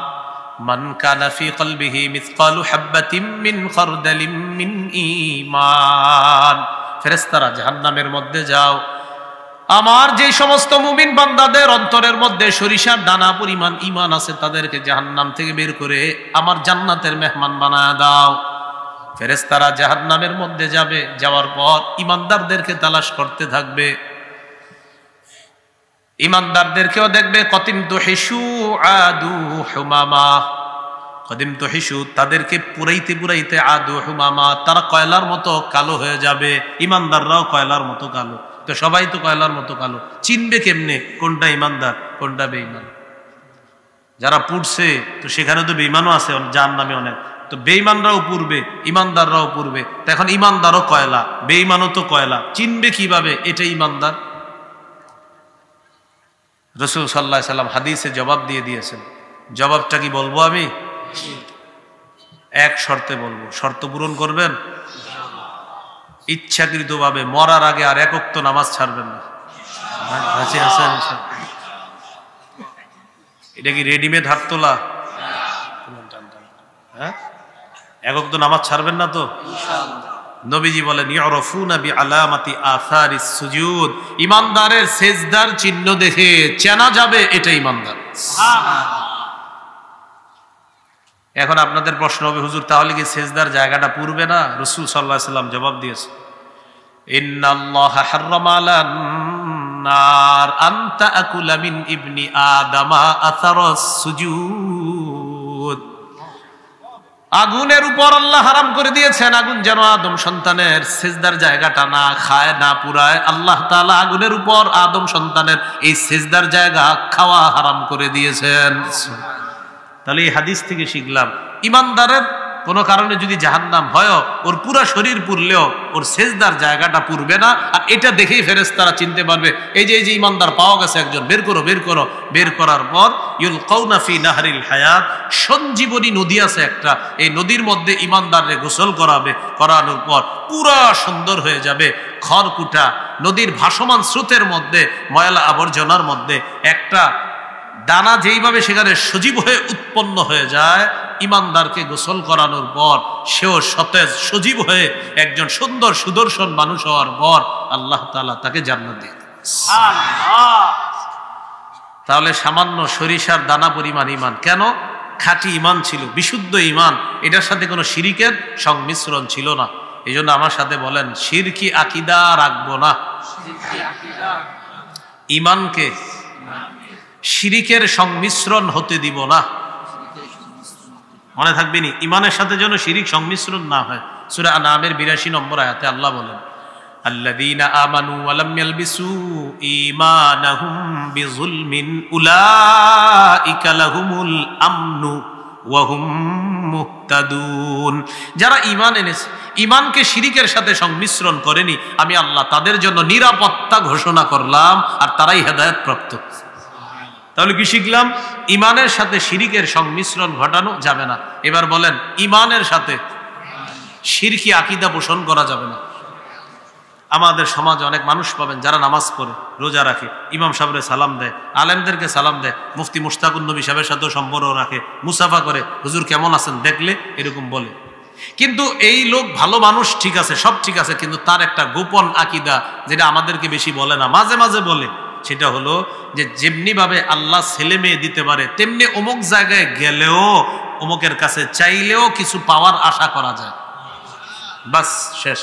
মান কানা ফি কলবিহি মিসকালু হাববাতিন মিন খারদালিন মিন ঈমান। ফেরেশতারা জাহান্নামের মধ্যে যাও, আমার যে সমস্ত মুমিন বান্দাদের অন্তরের মধ্যে সরিষার দানা পরিমাণ ঈমান আছে, তাদেরকে জাহান্নাম থেকে বের করে আমার জান্নাতের মেহমান বানায় দাও। ফেরেশতারা জাহান্নামের মধ্যে যাবে, যাওয়ার পর ঈমানদারদেরকে তালাশ করতে থাকবে, ঈমানদারদেরকেও দেখবে। কতিম তুহিশু আদু হুমামা, কদিম তুহিশু তাদেরকে পুরাইতে পুরাইতে আদু হুমামা, তারা কয়লার মতো কালো হয়ে যাবে। ঈমানদাররাও কয়লার মতো কালো, তো সবাই তো কয়লার মতো কালো, চিনবে কেমনে কোনটা ঈমানদার কোনটা বেঈমান? যারা পুড়ছে তো সেখানে তো বেঈমানও আছে জাহান্নামে অনেক, তো বেঈমানরাও পুড়বে, ঈমানদাররাও পুড়বে। তো এখন ঈমানদারও কয়লা, বেঈমানও তো কয়লা, চিনবে কিভাবে এটা ঈমানদার? রাসূল সাল্লাল্লাহু আলাইহি সাল্লাম হাদিসে জবাব দিয়ে দিয়েছেন। জবাবটা কি বলবো আমি? এক শর্তে বলবো, শর্ত পূরণ করবেন? ইচ্ছাকৃতভাবে মরার আগে আর এক ওয়াক্ত নামাজ ছাড়বেন না। আছে আছে। এটা কি রেডিমেড হাত তোলা? হ্যাঁ, একক তো নামাজ ছাড়বেন না তো? নবীজি বলেন ইউরাফুনা বিআলামাতি আসারিস সুজুদ, ইমানদারের সেজদার চিহ্ন দেখে চেনা যাবে এটা ইমানদার। এখন আপনাদের প্রশ্ন হবে, হুজুর তাহলে কি সেজদার জায়গাটা পূর্বে না? রাসূল সাল্লাল্লাহু আলাইহি সাল্লাম জবাব দিয়েছে, ইন্নাল্লাহা হাররামা আলান নার আন তাকুলা মিন ইবনি আদামা আসারাস সুজুদ। আগুনের উপর আল্লাহ হারাম করে দিয়েছেন আগুন যেন আদম সন্তানের সেজদার জায়গাটা না খায়, না পুরায়। আল্লাহ তাআলা আগুনের উপর আদম সন্তানের এই সেজদার জায়গা খাওয়া হারাম করে দিয়েছেন। তাহলে এই হাদিস থেকে শিখলাম, ইমানদারের কোনো কারণে যদি জাহান্নাম হয়, ওর পুরা শরীর পুরলেও ওর সেজদার জায়গাটা পুরবে না। আর এটা দেখেই ফেরেশতারা চিনতে পারবে এই যে ইমানদার পাওয়া গেছে একজন, বের করো বের করো। বের করার পর ইউলকাউনা ফি নাহরিল হায়াত, সঞ্জীবনী নদী আছে একটা, এই নদীর মধ্যে ইমানদাররে গোসল করাবে। করানোর পর পুরা সুন্দর হয়ে যাবে। খড়কুটা নদীর ভাসমান স্রোতের মধ্যে, ময়লা আবর্জনার মধ্যে একটা দানা যেইভাবে সেখানে সজীব হয়ে উৎপন্ন হয়ে যায়, ইমানদারকে গোসল করানোর পর সেও সতেজ সজীব হয়ে একজন সুন্দর সুদর্শন মানুষ হওয়ার পর আল্লাহ তাআলা তাকে জান্নাত দিয়ে দেন। তাহলে সামান্য সরিষার দানা পরিমাণ ইমান, কেন? খাঁটি ইমান ছিল, বিশুদ্ধ ইমান, এটার সাথে কোনো শিরিকের সংমিশ্রণ ছিল না। এই জন্য আমার সাথে বলেন, শিরকি আকীদা রাখবো না। ইমানকে শিরিকের সংমিশ্রণ হতে দিব না। মনে থাকবে নি, ইমানের সাথে যেন শিরিক সংমিশ্রণ না হয়। সূরা আনআমের ৮২ নম্বর আয়াতে আল্লাহ বলেন, আল্লাযীনা আমানু ওয়া লাম ইয়ালবিসু ঈমানাহুম বিযুলমিন উলাইকা লাহুমুল আমনু ওয়া হুম মুহতাদুন। যারা ঈমান এনেছে, ঈমানকে শিরিকের সাথে সংমিশ্রণ করেনি, আমি আল্লাহ তাদের জন্য নিরাপত্তা ঘোষণা করলাম, আর তারাই হেদায়েত প্রাপ্ত। তাহলে কি শিখলাম? ইমানের সাথে শিরিকের সংমিশ্রণ ঘটানো যাবে না। এবার বলেন, ইমানের সাথে শিরকি আকীদা পোষণ করা যাবে না। আমাদের সমাজে অনেক মানুষ পাবেন যারা নামাজ পড়ে, রোজা রাখে, ইমাম সাহেবের সালাম দেয়, আলেমদেরকে সালাম দেয়, মুফতি মুশতাকুন নবী সাহেবের সাথেও সম্পর্ক রাখে, মুসাফা করে, হুজুর কেমন আছেন দেখলে এরকম বলে। কিন্তু এই লোক ভালো মানুষ, ঠিক আছে, সব ঠিক আছে, কিন্তু তার একটা গোপন আকীদা যেটা আমাদেরকে বেশি বলে না, মাঝে মাঝে বলে, সেটা হলো যে যেমনি ভাবে আল্লাহ ছেলে মেয়ে দিতে পারে, তেমনি অমুক জায়গায় গেলেও অমুকের কাছে চাইলেও কিছু পাওয়ার আশা করা যায়। বাস, শেষ।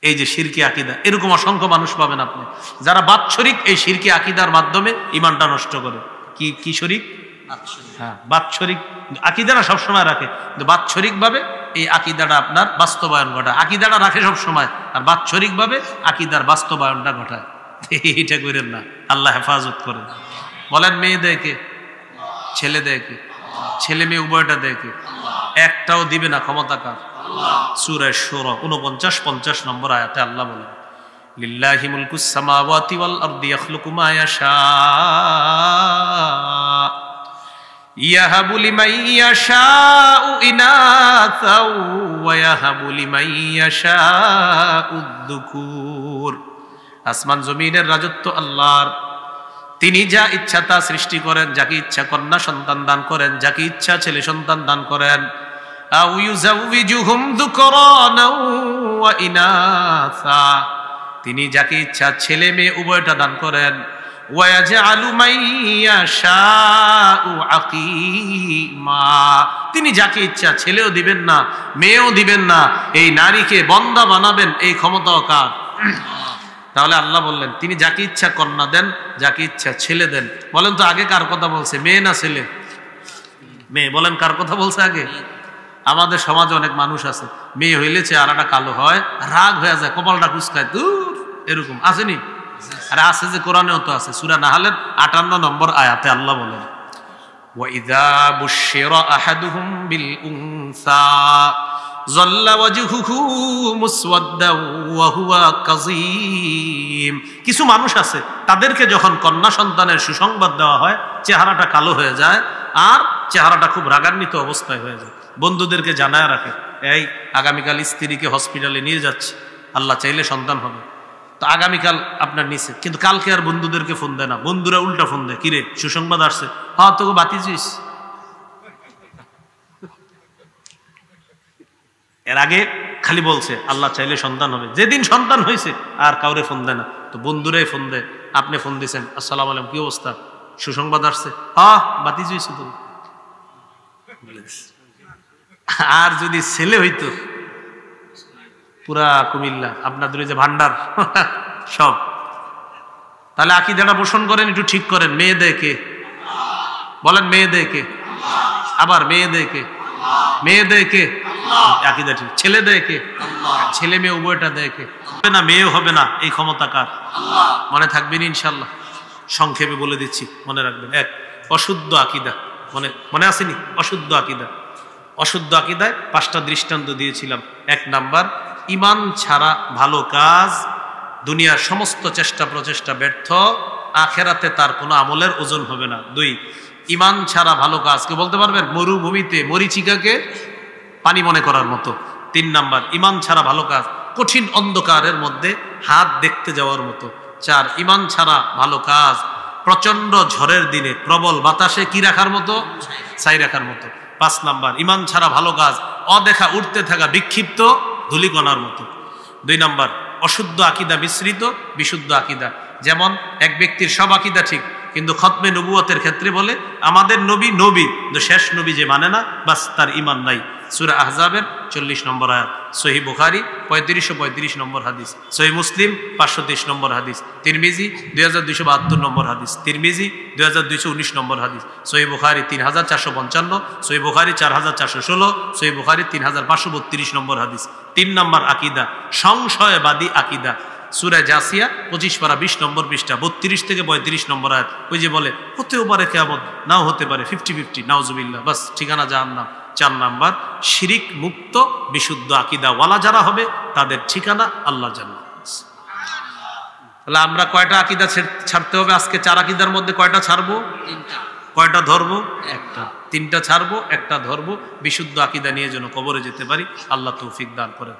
এই যে শিরকি আকীদা, এরকম অসংখ্য মানুষ পাবেন আপনি যারা বাৎসরিক এই শিরকি আকীদার মাধ্যমে ঈমানটা নষ্ট করে। কি কি শরীক? হ্যাঁ, বাৎসরিক আকীদাটা সবসময় রাখে, কিন্তু বাৎসরিক ভাবে এই আকীদাটা আপনার বাস্তবায়ন ঘটায়। আকীদাটা রাখে সবসময়, আর বাৎসরিক ভাবে আকীদার বাস্তবায়নটা ঘটায়। এটা করেন না, আল্লাহ হেফাজত করেন। বলেন, মেয়ে দেয় কে? ছেলে দেয় কে? ছেলে মেয়ে উভয়টা দেয় কে? একটাও দিবে না, ক্ষমতা কার? সূরা শুরা ৪৯-৫০ নম্বর আয়াতে আল্লাহ বলেন, লিল্লাহি মুলকুস সামাওয়াতি ওয়াল আরদি ইয়াখলুকু মা ইয়াশা ইয়াহাবু লিমান ইয়াশাউ ইনাসাও ওয়া ইয়াহাবু লিমান ইয়াশাউ যুকুর। আসমান জমিনের রাজত্ব আল্লাহর, তিনি যা ইচ্ছা তা সৃষ্টি করেন, যাকে ইচ্ছা কন্যা সন্তান দান করেন, যাকে ইচ্ছা ছেলে সন্তান দান করেন। আও ইউযাউযুহুম যুকরানা ওয়া ইনাসা, তিনি যাকে ইচ্ছা ছেলে মেয়ে উভয়টা দান করেন। ওয়া ইয়াজআলু মান ইয়াশাউ আকীমা, তিনি যাকে ইচ্ছা ছেলেও দিবেন না, মেয়েও দিবেন না, এই নারীকে বন্দা বানাবেন, এই ক্ষমতাও কার? তাহলে আল্লাহ বললেন তিনি যাকে ইচ্ছা কন্যা দেন, যাকে ইচ্ছা ছেলে দেন। বলেন তো আগে কার কথা বলছে, মেয়ে না ছেলে? মেয়ে। বলেন কার কথা বলছে আগে? আমাদের সমাজে অনেক মানুষ আছে, মেয়ে হইলে চেহারাটা কালো হয়, রাগ হয়ে যায়, কপালটা কুচকায়, দূর, এরকম আসেনি? আরে আছে, যে কোরআনেও তো আছে। সূরা নাহলের ৫৮ নম্বর আয়াতে আল্লাহ বলেন, ওয়া ইযা বুশশিরা আহাদুহুম বিল উনসা যাল্লা ওয়াজহুহু মুসওয়াদ্দাও ওয়া হুয়া কাযীম। কিছু মানুষ আছে, তাদেরকে যখন কন্যা সন্তানের সুসংবাদ দেওয়া হয়, চেহারাটা কালো হয়ে যায়, আর চেহারাটা খুব রাগান্বিত অবস্থায় হয়ে যায়। বন্ধুদেরকে জানায় রাখে, এই আগামীকাল স্ত্রীকে হসপিটালে নিয়ে যাচ্ছে, আল্লাহ চাইলে সন্তান হবে। তো আগামীকাল আপনার নিচে, কিন্তু কালকে আর বন্ধুদেরকে ফোন দেয় না, বন্ধুরা উল্টা ফোন দেয়, কিরে সুসংবাদ আসছে, হ্যাঁ তোকে বাতি জুইস। এর আগে খালি বলছে আল্লাহ চাইলে সন্তান হবে, যেদিন সন্তান হয়েছে আর কাউরে ফোন দেয় না, তো বন্ধুরাই ফোন দেয়, আপনি ফোন দিয়েছেন, আসসালাম আলাইকুম, কি অবস্থা, সুসংবাদ আসছে, হ্যাঁ বাতি জুইছে তো। আর যদি ছেলে হইতো, পুরা কুমিল্লা আপনাদের যে ভান্ডার সব, তাহলে আকীদাটা পোষণ করেন, একটু ঠিক করেন। মেয়ে দেয় কে বলেন, মেয়ে দেয় কে, আবার মেয়ে দেয় কে, মেয়ে দেয় কে, আকীদা ঠিক। ছেলে দেয় কে, ছেলে মেয়ে উভয়টা দেয় কে, হবে না মেয়েও হবে না, এই ক্ষমতা কার? মনে থাকবেন ইনশাল্লাহ। সংক্ষেপে বলে দিচ্ছি, মনে রাখবেন। এক, অশুদ্ধ আকীদা, মনে আসেনি? অশুদ্ধ আকীদা, অশুদ্ধ আকীদায় 5টা দৃষ্টান্ত দিয়েছিলাম। 1 নাম্বার, ঈমান ছাড়া ভালো কাজ, দুনিয়ার সমস্ত চেষ্টা প্রচেষ্টা ব্যর্থ, আখেরাতে তার কোনো আমলের ওজন হবে না। 2, ঈমান ছাড়া ভালো কাজ, কে বলতে পারবেন? মরুভূমিতে মরিচিকাকে পানি মনে করার মতো। 3 নাম্বার, ঈমান ছাড়া ভালো কাজ কঠিন অন্ধকারের মধ্যে হাত দেখতে যাওয়ার মতো। 4, ঈমান ছাড়া ভালো কাজ প্রচন্ড ঝড়ের দিনে প্রবল বাতাসে কি রাখার মতো? ছাই রাখার মতো। 5 নাম্বার, ঈমান ছাড়া ভালো কাজ অদেখা উঠতে থাকা বিক্ষিপ্ত ধূলিকণার মতো। 2 নাম্বার, অশুদ্ধ আকীদা মিশ্রিত বিশুদ্ধ আকীদা। যেমন এক ব্যক্তির সব আকীদা ঠিক, কিন্তু খতমে নবুয়তের ক্ষেত্রে বলে আমাদের নবী নবী, কিন্তু শেষ নবী যে মানে না, বাস তার ঈমান নাই। সূরা আহজাবের 40 নম্বর আয়াত, সহিহ বুখারী 3535 নম্বর হাদিস, সহিহ মুসলিম 530 নম্বর হাদিস, তিরমিজি 2272 নম্বর হাদিস, তিরমিজি 2219 নম্বর হাদিস, সহিহ বুখারী 3455, সহিহ বুখারী 4416, সহিহ বুখারী 3532 নম্বর হাদিস। 3 নম্বর আকীদা সংশয়বাদী আকীদা, সূরা জাসিয়া 25 পারা 20 নম্বর পৃষ্ঠা 32 থেকে 35 নম্বর আয়াত। ওই যে বলে হতেও পারে কিয়ামত, নাও হতে পারে, 50-50, নাউজুবিল্লাহ, বাস ঠিকানা জাহান্নাম। 4 নাম্বার, শিরিক মুক্ত বিশুদ্ধ আকীদা ওয়ালা যারা হবে তাদের ঠিকানা আল্লাহ জান্নাত। তাহলে আমরা কয়টা আকীদা ছাড়তে হবে আজকে? 4 আকীদার মধ্যে কয়টা ছাড়বো? 3টা। কয়টা ধরবো? 1টা। 3টা ছাড়বো, 1টা ধরবো, বিশুদ্ধ আকীদা নিয়ে যেন কবরে যেতে পারি। আল্লাহ তৌফিক দান করেন।